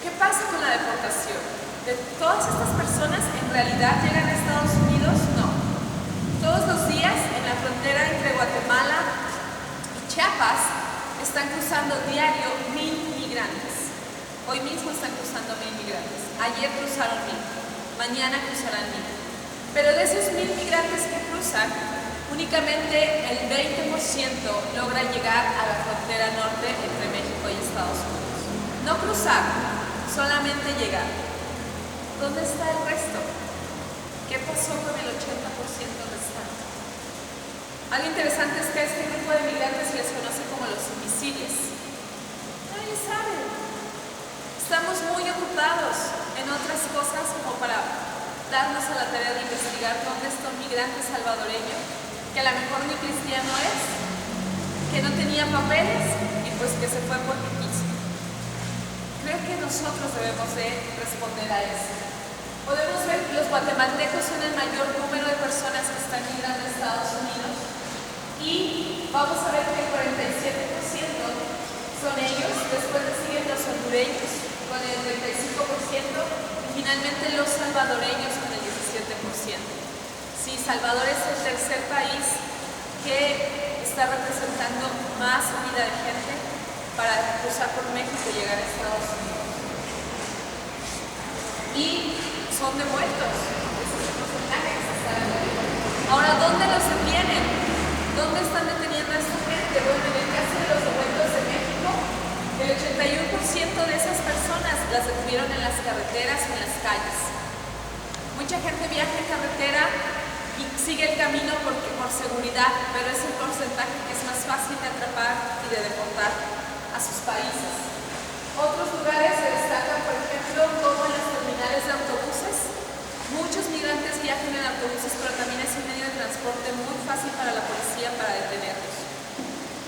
¿Qué pasa con la deportación? ¿De todas estas personas en realidad llegan a Estados Unidos? No. Todos los días en la frontera entre Guatemala y Chiapas están cruzando diario 1000 migrantes. Hoy mismo están cruzando 1000 migrantes. Ayer cruzaron 1000. Mañana cruzarán 1000. Pero de esos 1000 migrantes que cruzan, únicamente el 20% logra llegar a la frontera norte entre México y Estados Unidos. No cruzar, solamente llegar. ¿Dónde está el resto? ¿Qué pasó con el 80% restante? Algo interesante es que a este grupo de migrantes se les conoce como los invisibles. Nadie sabe. Estamos muy ocupados en otras cosas como para darnos a la tarea de investigar dónde está un migrante salvadoreño que a lo mejor ni cristiano es, que no tenía papeles y pues que se fue porque quiso. Creo que nosotros debemos de responder a eso. Podemos ver que los guatemaltecos son el mayor número de personas que están migrando a Estados Unidos y Y vamos a ver que el 47% son ellos, después le siguen los hondureños con el 35% y finalmente los salvadoreños con el 17%. Sí, Salvador es el tercer país que está representando más unidad de gente para cruzar por México y llegar a Estados Unidos. Y son devueltos. Ese es el porcentaje que se está dando. Ahora, ¿dónde los detienen? ¿Dónde están deteniendo a esta gente? Bueno, en el caso de los devueltos de México, el 81% de esas personas las detuvieron en las carreteras o en las calles. Mucha gente viaja en carretera y sigue el camino por seguridad, pero es el porcentaje que es más fácil de atrapar y de deportar a sus países. Otros lugares se destacan, por ejemplo, como en las terminales de autobuses. Muchos migrantes viajan en autobuses, pero también es un medio de transporte muy fácil para la policía para detenerlos.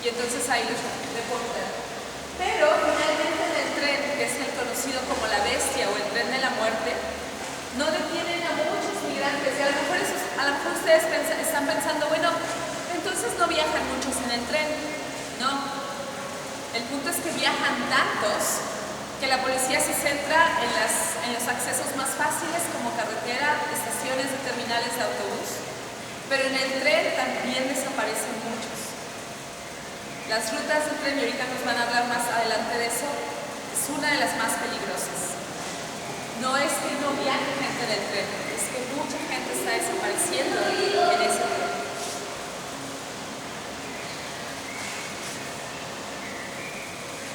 Y entonces ahí los deportan. Pero finalmente en el tren, que es el conocido como la bestia o el tren de la muerte, no detienen a muchos migrantes. Y a lo mejor ustedes están pensando, bueno, entonces no viajan muchos en el tren. No. El punto es que viajan tantos que la policía se centra en los accesos más fáciles como carretera, estaciones de terminales de autobús. Pero en el tren también desaparecen muchos. Las rutas del tren, y ahorita nos van a hablar más adelante de eso, es una de las más peligrosas. No es que no viaje gente en el tren, es que mucha gente está desapareciendo en ese tren.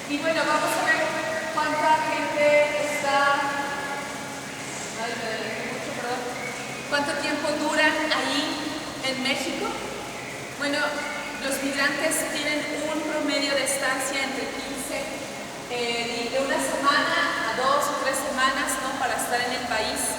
Y bueno, vamos a ver cuánta gente está... Ay, me adelanté mucho, perdón. ¿Cuánto tiempo dura ahí en México? Bueno, los migrantes tienen un promedio de estancia entre 15 de una semana a 2 o 3 semanas, ¿no? Para estar en el país.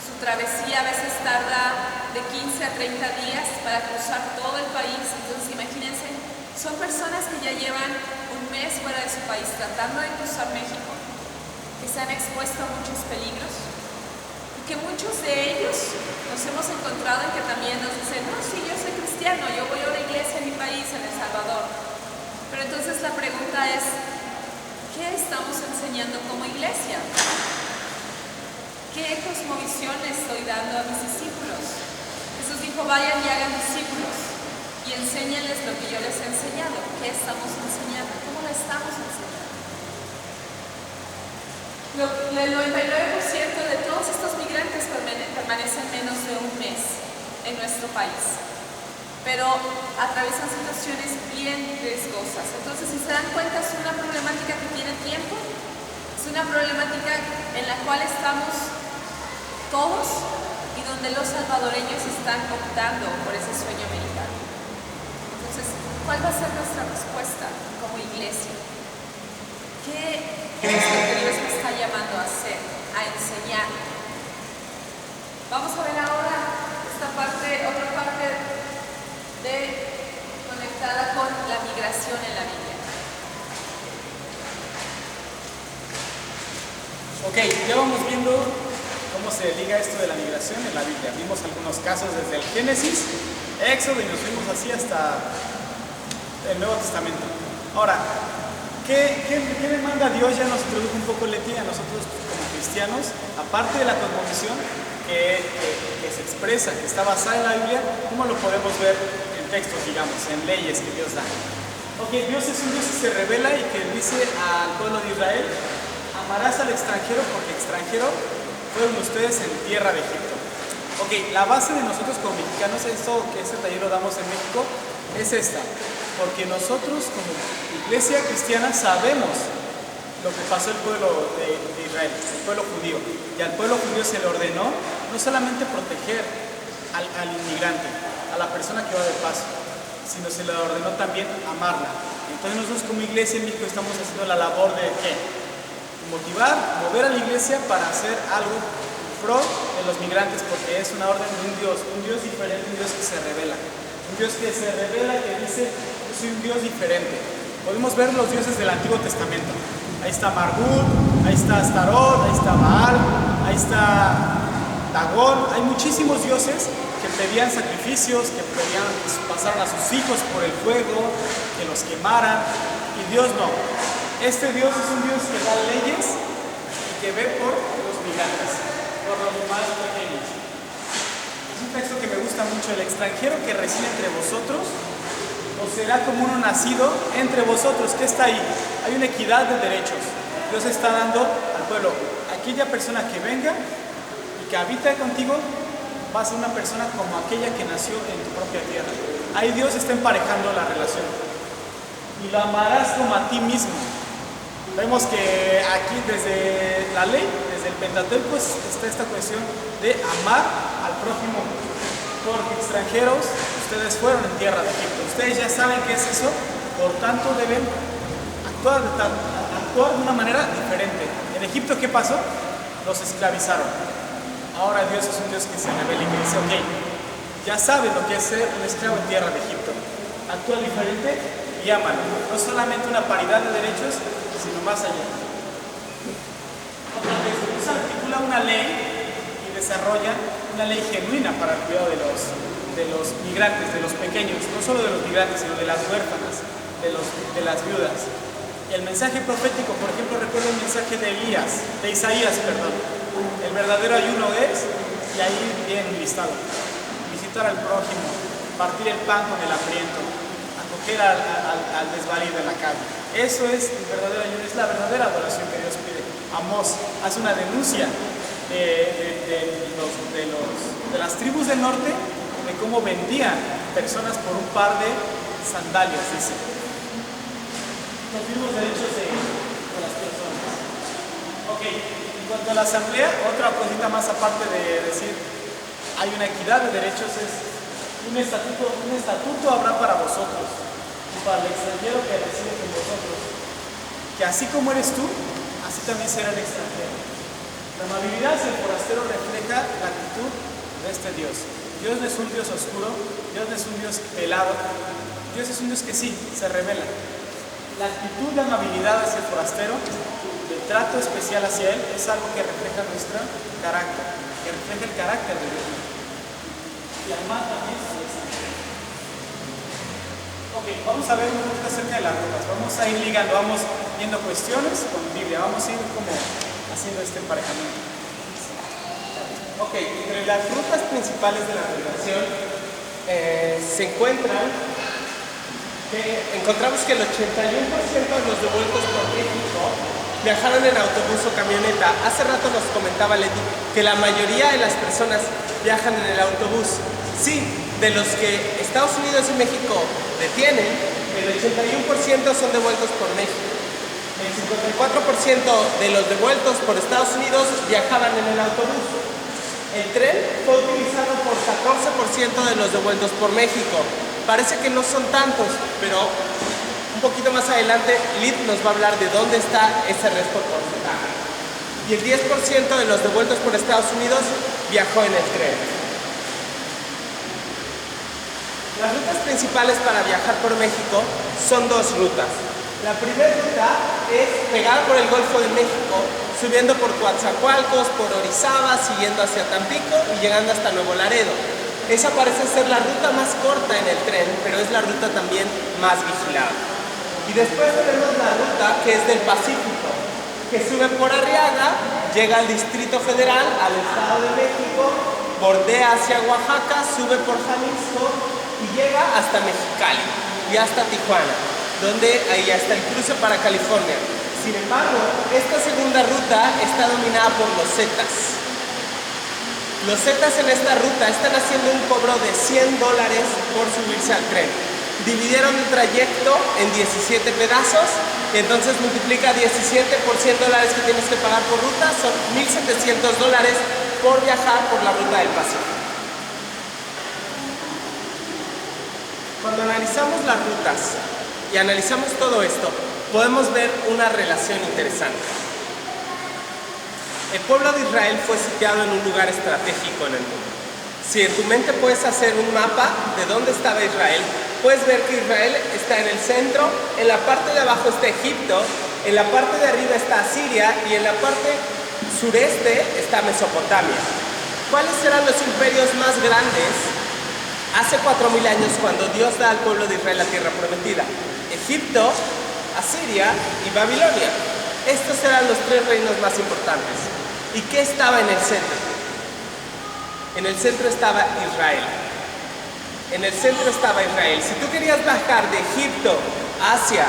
Su travesía a veces tarda de 15 a 30 días para cruzar todo el país. Entonces imagínense, son personas que ya llevan un mes fuera de su país tratando de cruzar México, que se han expuesto a muchos peligros y que muchos de ellos nos hemos encontrado en que también nos dicen, no, sí, yo soy cristiano, yo voy a una iglesia en mi país, en El Salvador. Pero entonces la pregunta es, ¿qué estamos enseñando como iglesia? ¿Qué cosmovisión estoy dando a mis discípulos? Jesús dijo, vayan y hagan discípulos y enséñenles lo que yo les he enseñado. ¿Qué estamos enseñando? ¿Cómo lo estamos enseñando? El 99% de todos estos migrantes permanecen menos de un mes en nuestro país, pero atraviesan situaciones bien riesgosas. Entonces, si se dan cuenta, es una problemática que tiene tiempo, es una problemática en la cual estamos todos y donde los salvadoreños están optando por ese sueño americano. Entonces, ¿cuál va a ser nuestra respuesta como iglesia? ¿Qué es lo que Dios me está llamando a hacer, a enseñar? Vamos a ver ahora esta parte, otra parte conectada con la migración en la Biblia. Ok, ya vamos viendo cómo se liga esto de la migración en la Biblia. Vimos algunos casos desde el Génesis, Éxodo y nos fuimos así hasta el Nuevo Testamento. Ahora, ¿qué demanda Dios? Ya nos introdujo un poco Leti a nosotros como cristianos, aparte de la cosmovisión que se expresa, que está basada en la Biblia, ¿cómo lo podemos ver en textos, digamos, en leyes que Dios da? Ok, Dios es un Dios que se revela y que dice al pueblo de Israel, amarás al extranjero porque extranjero fueron ustedes en tierra de Egipto. Ok, la base de nosotros como mexicanos, esto que este taller lo damos en México, es esta. Porque nosotros como iglesia cristiana sabemos lo que pasó al pueblo de Israel, el pueblo judío. Y al pueblo judío se le ordenó no solamente proteger al inmigrante, a la persona que va de paso, sino se le ordenó también amarla. Entonces nosotros como iglesia en México estamos haciendo la labor de ¿qué? Motivar, mover a la iglesia para hacer algo pro de los migrantes, porque es una orden de un Dios diferente, un Dios que se revela. Un Dios que se revela, que dice, yo soy un Dios diferente. Podemos ver los dioses del Antiguo Testamento. Ahí está Marduk, ahí está Astarot, ahí está Baal, ahí está Dagón. Hay muchísimos dioses que pedían sacrificios, que pedían que pasaran a sus hijos por el fuego, que los quemaran, y Dios no. Este Dios es un Dios que da leyes y que ve por los migrantes, por los más pequeños. Es un texto que me gusta mucho. El extranjero que reside entre vosotros os será como uno nacido entre vosotros. ¿Qué está ahí? Hay una equidad de derechos. Dios está dando al pueblo, aquella persona que venga y que habita contigo va a ser una persona como aquella que nació en tu propia tierra. Ahí Dios está emparejando la relación. Y lo amarás como a ti mismo. Vemos que aquí desde la ley, desde el Pentateuco, está esta cuestión de amar al prójimo. Porque extranjeros, ustedes fueron en tierra de Egipto. Ustedes ya saben qué es eso, por tanto deben actuar de una manera diferente. En Egipto, ¿qué pasó? Los esclavizaron. Ahora Dios es un Dios que se revela y que dice, ok, ya sabes lo que es ser un esclavo en tierra de Egipto. Actúa diferente y ámalo. No solamente una paridad de derechos, sino más allá. Otra vez, Dios articula una ley y desarrolla una ley genuina para el cuidado de los migrantes, de los pequeños, no solo de los migrantes, sino de las huérfanas, de las viudas. El mensaje profético, por ejemplo, recuerda el mensaje de Isaías, el verdadero ayuno es, y ahí viene listado, visitar al prójimo, partir el pan con el hambriento, acoger al desvalido en la calle. Eso es el verdadero ayuno, es la verdadera adoración que Dios pide. Amós hace una denuncia de las tribus del norte, de cómo vendían personas por un par de sandalias, dice. Los mismos derechos de las personas. Ok, en cuanto a la asamblea, otra cosita más aparte de decir hay una equidad de derechos es un estatuto habrá para vosotros y para el extranjero que reside con vosotros, que así como eres tú, así también será el extranjero. La amabilidad hacia el forastero refleja la actitud de este Dios. Dios no es un Dios oscuro, Dios no es un Dios pelado, Dios es un Dios que sí, se revela. La actitud de amabilidad hacia el forastero, el trato especial hacia él, es algo que refleja nuestro carácter, que refleja el carácter de Dios. Y además también al extranjero. Ok, vamos a ver un poquito acerca de las rutas. Vamos a ir ligando, vamos viendo cuestiones con Biblia, vamos a ir como haciendo este emparejamiento. Ok, entre las rutas principales de la migración se encontramos que el 81% de los devueltos por México viajaron en autobús o camioneta. Hace rato nos comentaba Leti que la mayoría de las personas viajan en el autobús. Sí, de los que Estados Unidos y México detienen, el 81% son devueltos por México. El 54% de los devueltos por Estados Unidos viajaban en el autobús. El tren fue utilizado por 14% de los devueltos por México. Parece que no son tantos, pero un poquito más adelante Lid nos va a hablar de dónde está ese resto porcentaje. Y el 10% de los devueltos por Estados Unidos viajó en el tren. Las rutas principales para viajar por México son dos rutas. La primera ruta es pegada por el Golfo de México, subiendo por Coatzacoalcos, por Orizaba, siguiendo hacia Tampico y llegando hasta Nuevo Laredo. Esa parece ser la ruta más corta en el tren, pero es la ruta también más vigilada. Y después tenemos la ruta que es del Pacífico, que sube por Arriaga, llega al Distrito Federal, al Estado de México, bordea hacia Oaxaca, sube por Jalisco y llega hasta Mexicali y hasta Tijuana, donde ahí ya está el cruce para California. Sin embargo, esta segunda ruta está dominada por los Zetas. Los Zetas en esta ruta están haciendo un cobro de $100 por subirse al tren. Dividieron el trayecto en 17 pedazos, y entonces multiplica 17 por $100 que tienes que pagar por ruta, son $1,700 por viajar por la ruta del Pacífico. Cuando analizamos las rutas y analizamos todo esto, podemos ver una relación interesante. El pueblo de Israel fue sitiado en un lugar estratégico en el mundo. Si en tu mente puedes hacer un mapa de dónde estaba Israel, puedes ver que Israel está en el centro, en la parte de abajo está Egipto, en la parte de arriba está Siria y en la parte sureste está Mesopotamia. ¿Cuáles eran los imperios más grandes Hace 4000 años, cuando Dios da al pueblo de Israel la tierra prometida, Egipto, Asiria y Babilonia. Estos eran los 3 reinos más importantes. ¿Y qué estaba en el centro? En el centro estaba Israel. En el centro estaba Israel. Si tú querías bajar de Egipto hacia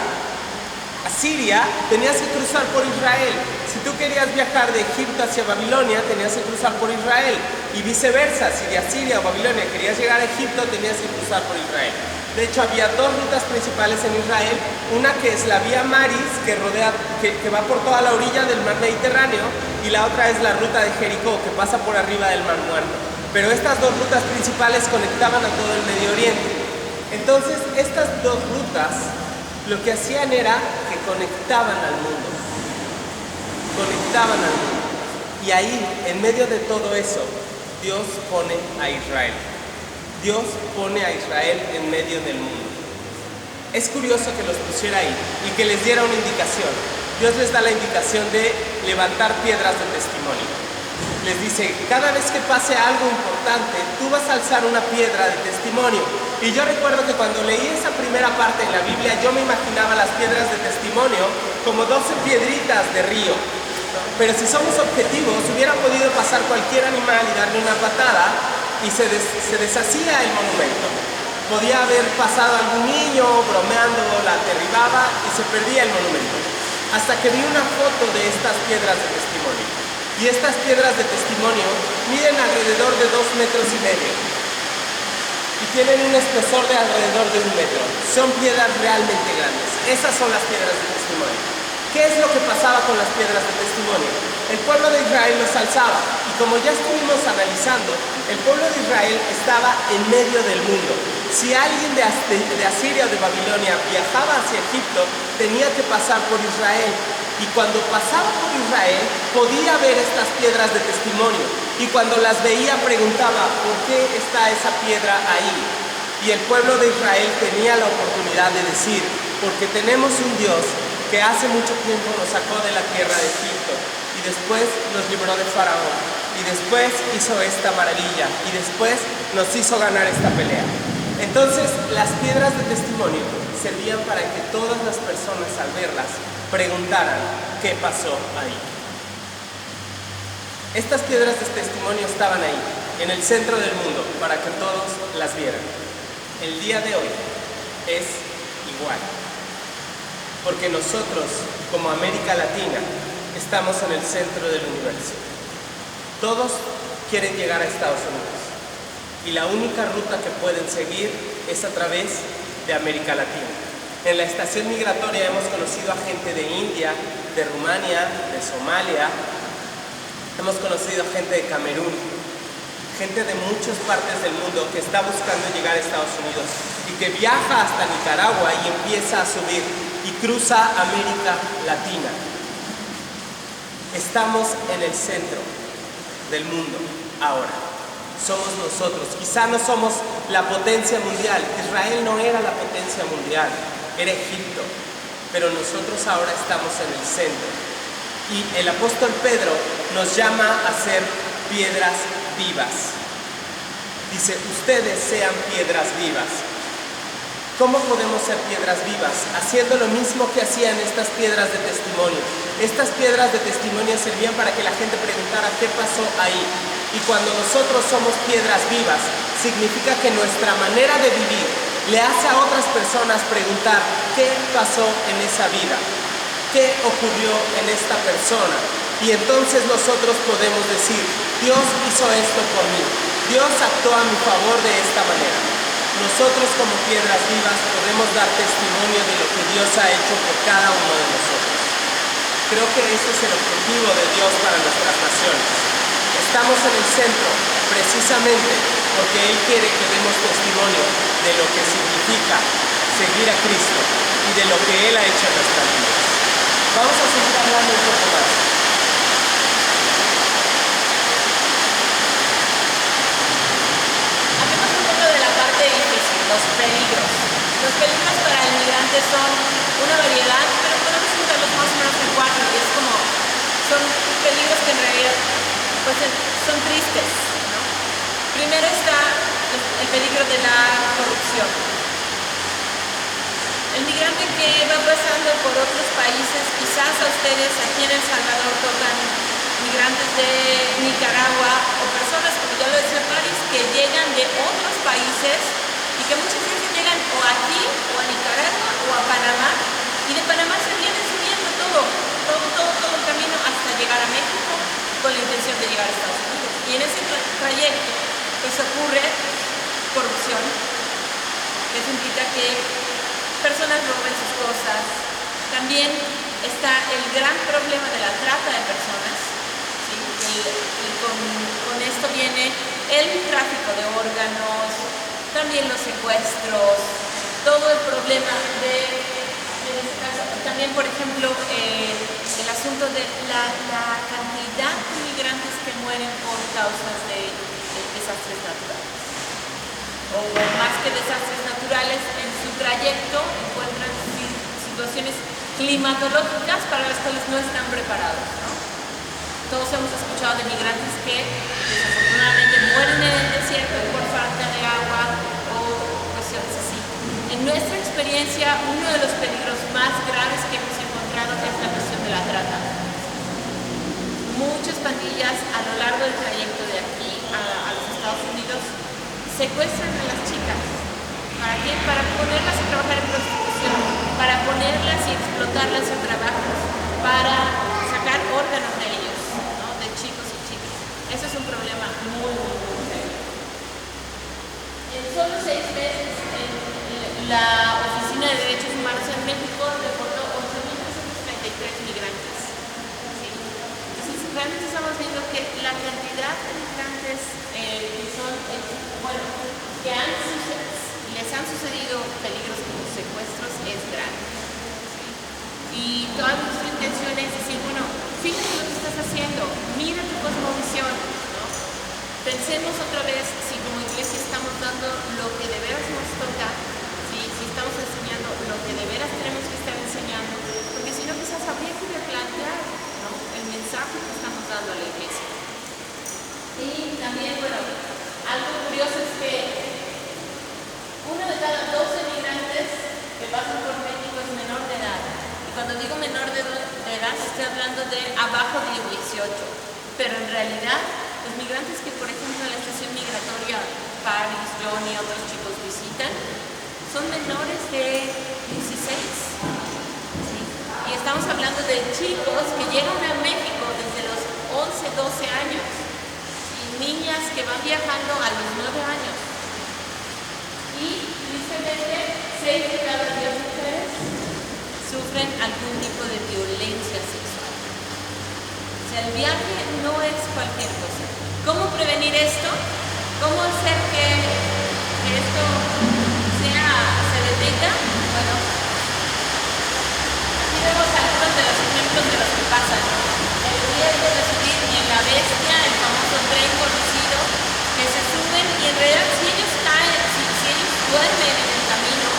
Asiria, tenías que cruzar por Israel. Si tú querías viajar de Egipto hacia Babilonia, tenías que cruzar por Israel. Y viceversa, si de Asiria o Babilonia querías llegar a Egipto, tenías que cruzar por Israel. De hecho, había 2 rutas principales en Israel. Una que es la vía Maris, que va por toda la orilla del mar Mediterráneo, y la otra es la ruta de Jericó, que pasa por arriba del mar Muerto. Pero estas 2 rutas principales conectaban a todo el Medio Oriente. Entonces, estas 2 rutas lo que hacían era que conectaban al mundo. Conectaban al mundo. Y ahí, en medio de todo eso, Dios pone a Israel. Dios pone a Israel en medio del mundo. Es curioso que los pusiera ahí y que les diera una indicación. Dios les da la indicación de levantar piedras de testimonio. Les dice, cada vez que pase algo importante, tú vas a alzar una piedra de testimonio. Y yo recuerdo que cuando leí esa primera parte en la Biblia, yo me imaginaba las piedras de testimonio como 12 piedritas de río. Pero si somos objetivos, hubiera podido pasar cualquier animal y darle una patada y se deshacía el monumento. Podía haber pasado algún niño bromeando, la derribaba y se perdía el monumento. Hasta que vi una foto de estas piedras de testimonio. Y estas piedras de testimonio miden alrededor de 2,5 metros. Y tienen un espesor de alrededor de 1 metro. Son piedras realmente grandes. Esas son las piedras de testimonio. ¿Qué es lo que pasaba con las piedras de testimonio? El pueblo de Israel los alzaba. Y como ya estuvimos analizando, el pueblo de Israel estaba en medio del mundo. Si alguien de Asiria o de Babilonia viajaba hacia Egipto, tenía que pasar por Israel. Y cuando pasaba por Israel, podía ver estas piedras de testimonio. Y cuando las veía, preguntaba, ¿por qué está esa piedra ahí? Y el pueblo de Israel tenía la oportunidad de decir, porque tenemos un Dios que hace mucho tiempo nos sacó de la tierra de Egipto, y después nos libró de Faraón, y después hizo esta maravilla, y después nos hizo ganar esta pelea. Entonces, las piedras de testimonio servían para que todas las personas al verlas preguntaran qué pasó ahí. Estas piedras de testimonio estaban ahí, en el centro del mundo, para que todos las vieran. El día de hoy es igual, porque nosotros, como América Latina, estamos en el centro del universo. Todos quieren llegar a Estados Unidos, y la única ruta que pueden seguir es a través de América Latina. En la estación migratoria hemos conocido a gente de India, de Rumania, de Somalia, hemos conocido a gente de Camerún, gente de muchas partes del mundo que está buscando llegar a Estados Unidos y que viaja hasta Nicaragua y empieza a subir y cruza América Latina. Estamos en el centro del mundo ahora. Somos nosotros. Quizá no somos la potencia mundial. Israel no era la potencia mundial, era Egipto. Pero nosotros ahora estamos en el centro. Y el apóstol Pedro nos llama a ser piedras vivas. Dice, ustedes sean piedras vivas. ¿Cómo podemos ser piedras vivas? Haciendo lo mismo que hacían estas piedras de testimonio. Estas piedras de testimonio servían para que la gente preguntara qué pasó ahí. Y cuando nosotros somos piedras vivas, significa que nuestra manera de vivir le hace a otras personas preguntar qué pasó en esa vida, qué ocurrió en esta persona. Y entonces nosotros podemos decir, Dios hizo esto por mí, Dios actuó a mi favor de esta manera. Nosotros como piedras vivas podemos dar testimonio de lo que Dios ha hecho por cada uno de nosotros. Creo que ese es el objetivo de Dios para nuestras naciones. Estamos en el centro precisamente porque Él quiere que demos testimonio de lo que significa seguir a Cristo y de lo que Él ha hecho en nuestras vidas. Vamos a seguir hablando un poco más. Hablemos un poco de la parte difícil, los peligros. Los peligros para el migrante son una variedad, pero podemos juntarlos más o menos en 4, y es como, son peligros que en realidad pues, son tristes, ¿no? Primero está el peligro de la corrupción. El migrante que va pasando por otros países, quizás a ustedes aquí en El Salvador tocan migrantes de Nicaragua o personas, como ya lo decía Paris, que llegan de otros países y que muchas veces llegan o aquí, o a Nicaragua, o a Panamá, y de Panamá se vienen subiendo todo el camino hasta llegar a México con la intención de llegar a Estados Unidos. Y en ese trayecto pues ocurre corrupción, que eso implica que personas roben sus cosas. También está el gran problema de la trata de personas, ¿sí? Con esto viene el tráfico de órganos, también los secuestros, todo el problema en este caso, también por ejemplo el asunto de la cantidad de migrantes que mueren por causas de desastres naturales. O más que desastres naturales, en su trayecto encuentran situaciones climatológicas para las cuales no están preparados, ¿no? Todos hemos escuchado de migrantes que desafortunadamente mueren en el desierto por falta de agua o cuestiones así. En nuestra experiencia, uno de los peligros más graves que hemos encontrado es la cuestión de la trata. Muchas pandillas a lo largo del trayecto de aquí a los Estados Unidos secuestran a las chicas. ¿Para qué? Para ponerlas a trabajar en prostitución, para ponerlas y explotarlas en trabajos, para sacar órganos de ellos, ¿no? De chicos y chicas. Eso es un problema muy serio. En solo 6 meses, la Oficina de Derechos Humanos en México reportó 11.333 migrantes. ¿Sí? Entonces, realmente estamos viendo que la cantidad de migrantes que les han sucedido peligros como secuestros es grande. ¿Sí? Y toda nuestra intención es decir, bueno, fíjate lo que estás haciendo, mira tu cosmovisión, ¿no? Pensemos otra vez si como iglesia estamos dando lo que de veras nos toca, ¿sí? Si estamos enseñando lo que de veras tenemos que estar enseñando, porque si no quizás habría que replantear, ¿no? El mensaje que estamos dando a la iglesia. Y también, bueno, algo curioso es que uno de cada 12 migrantes que pasan por México es menor de edad. Y cuando digo menor de edad, estoy hablando de abajo de 18. Pero en realidad, los migrantes que, por ejemplo, en la estación migratoria Paris, Johnny y otros chicos visitan, son menores de 16. ¿Sí? Y estamos hablando de chicos que llegan a México desde los 11, 12 años. Niñas que van viajando a los 9 años. Y tristemente 6 de cada 10 mujeres sufren algún tipo de violencia sexual. O sea, el viaje no es cualquier cosa. ¿Cómo prevenir esto? ¿Cómo hacer que esto se detenga? Bueno, aquí vemos algunos de los ejemplos de los que pasan. El riesgo de subir en la Bestia, el famoso tren conocido, que se suben y en realidad si ellos caen, si ellos duermen en el camino,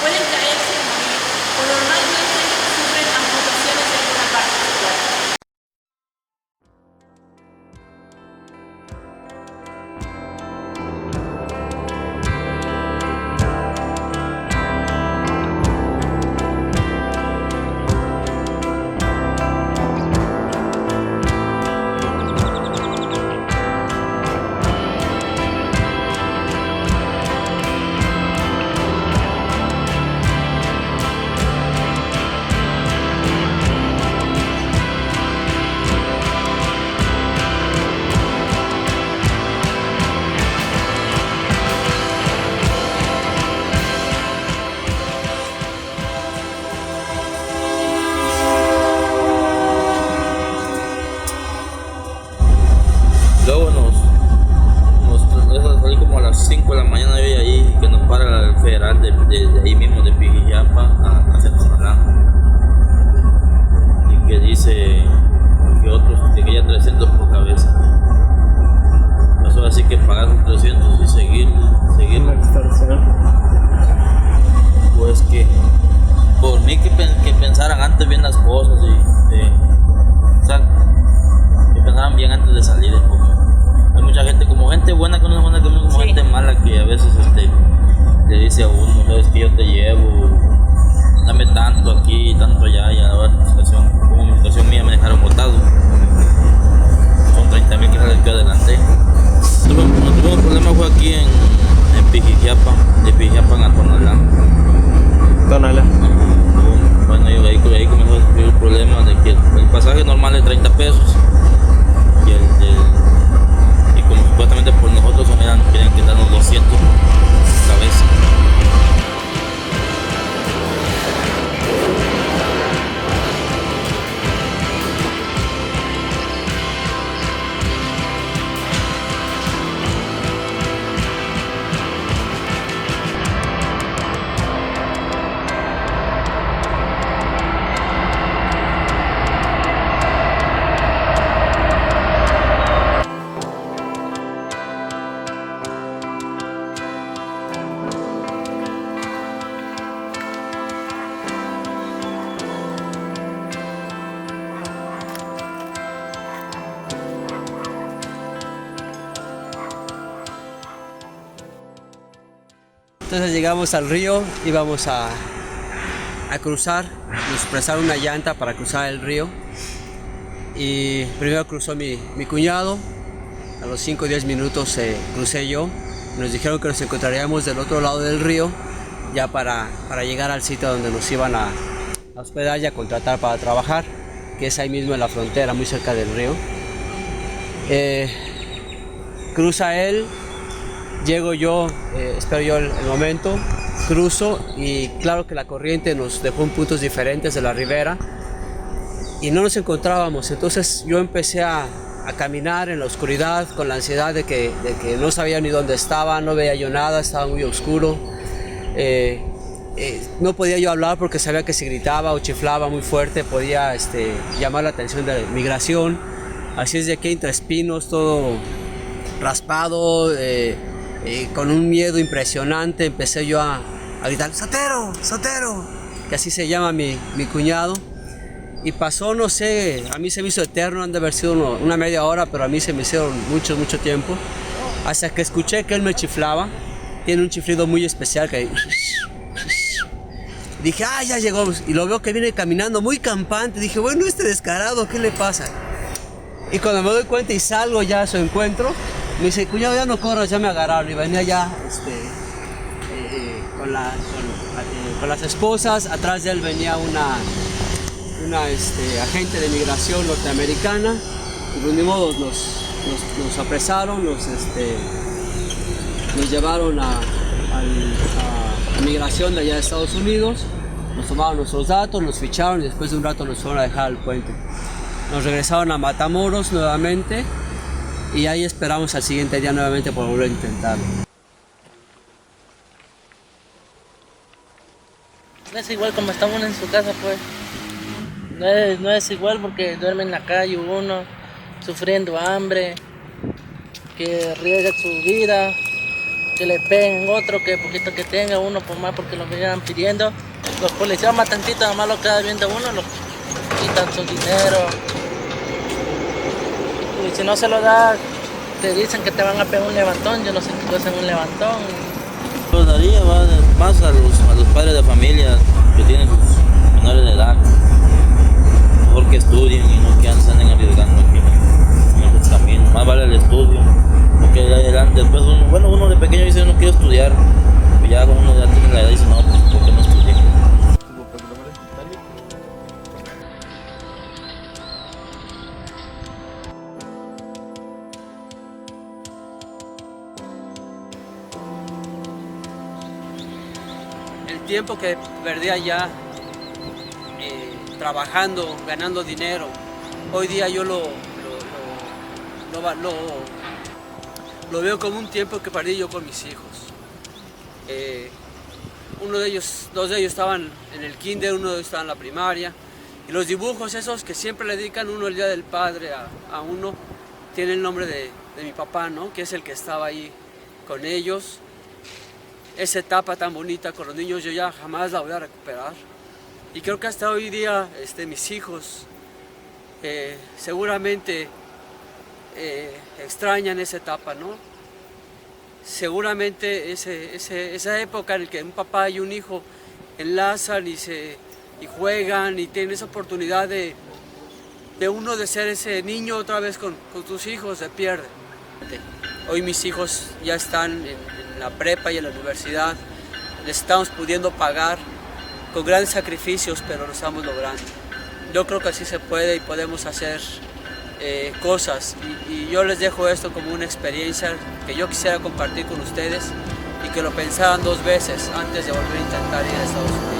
pueden caerse y morir, o normalmente sufren amputaciones de alguna parte del cuerpo. Luego nos salí como a las 5 de la mañana y ahí que nos para el federal de ahí mismo de Pijiapa a Zetzatlán, y que dice que otros que ya 300 por cabeza. Eso así que pagar los 300 y seguir la extorsión. Pues que por mí que pensaran antes bien las cosas o sea, que pensaran bien antes de salir. Hay mucha gente, como gente buena que no es buena, como sí, gente mala dice a uno, sabes que yo te llevo, dame tanto aquí, tanto allá, y ahora como mi situación mía me dejaron botado. Son 30,000 que salen aquí adelante. Nos tuvimos problemas fue aquí en Pijijiapan, de Pijijiapan a Tonalá. Tonalá. Bueno, ahí comenzó a surgir el problema de que el pasaje normal es 30 pesos y como supuestamente por nosotros querían quitarnos 200 cabeza. Entonces llegamos al río, íbamos a cruzar, nos prestaron una llanta para cruzar el río y primero cruzó mi cuñado, a los 5 o 10 minutos crucé yo, nos dijeron que nos encontraríamos del otro lado del río ya para llegar al sitio donde nos iban a hospedar y a contratar para trabajar, que es ahí mismo en la frontera, muy cerca del río. Cruza él. Llego yo, espero yo el momento, cruzo y claro que la corriente nos dejó en puntos diferentes de la ribera y no nos encontrábamos. Entonces yo empecé a caminar en la oscuridad con la ansiedad de que no sabía ni dónde estaba, no veía yo nada, estaba muy oscuro. No podía yo hablar porque sabía que si gritaba o chiflaba muy fuerte podía llamar la atención de la migración. Así es de que entre espinos, todo raspado, con un miedo impresionante empecé yo a gritar ¡Sotero! ¡Sotero! Que así se llama mi cuñado. Y pasó, no sé, a mí se me hizo eterno, han de haber sido una media hora, pero a mí se me hicieron mucho tiempo. Hasta que escuché que él me chiflaba. Tiene un chiflido muy especial que... Dije, ya llegó. Y lo veo que viene caminando muy campante. Dije, bueno, este descarado, ¿qué le pasa? Y cuando me doy cuenta y salgo ya a su encuentro, me dice, cuñado, ya no corras, ya me agarraron. Y venía ya con las esposas. Atrás de él venía una agente de migración norteamericana. Y pues ni modo, nos apresaron, nos llevaron a migración de allá de Estados Unidos. Nos tomaron nuestros datos, nos ficharon y después de un rato nos fueron a dejar al puente. Nos regresaron a Matamoros nuevamente. Y ahí esperamos al siguiente día nuevamente por volver a intentarlo. No es igual como está uno en su casa, pues. No es igual porque duerme en la calle uno, sufriendo hambre, que riega su vida, que le peguen otro, que poquito que tenga uno por más porque lo vayan pidiendo. Los policías más tantito, nada más lo queda viendo uno, lo quitan su dinero. Y si no se lo da, te dicen que te van a pegar un levantón. Yo no sé qué cosa es un levantón. Lo daría más a los padres de familia que tienen sus menores de edad. Mejor que estudien y no que anden arriesgando aquí en estos caminos. Más vale el estudio. Porque después uno de pequeño dice no quiero estudiar. Pero ya uno ya tiene la edad y dice no, pues ¿por qué no estudié? El tiempo que perdí allá trabajando, ganando dinero, hoy día yo lo veo como un tiempo que perdí yo con mis hijos. Dos de ellos estaban en el kinder, uno de ellos estaba en la primaria. Y los dibujos esos que siempre le dedican uno el Día del Padre a uno, tiene el nombre de mi papá, ¿no? Que es el que estaba ahí con ellos. Esa etapa tan bonita con los niños yo ya jamás la voy a recuperar. Y creo que hasta hoy día mis hijos seguramente extrañan esa etapa, ¿no? seguramente esa época en la que un papá y un hijo enlazan y juegan y tienen esa oportunidad de uno de ser ese niño otra vez con tus hijos, se pierde. Hoy mis hijos ya están en la prepa y en la universidad, les estamos pudiendo pagar con grandes sacrificios, pero lo estamos logrando. Yo creo que así se puede y podemos hacer cosas, y yo les dejo esto como una experiencia que yo quisiera compartir con ustedes y que lo pensaran 2 veces antes de volver a intentar ir a Estados Unidos.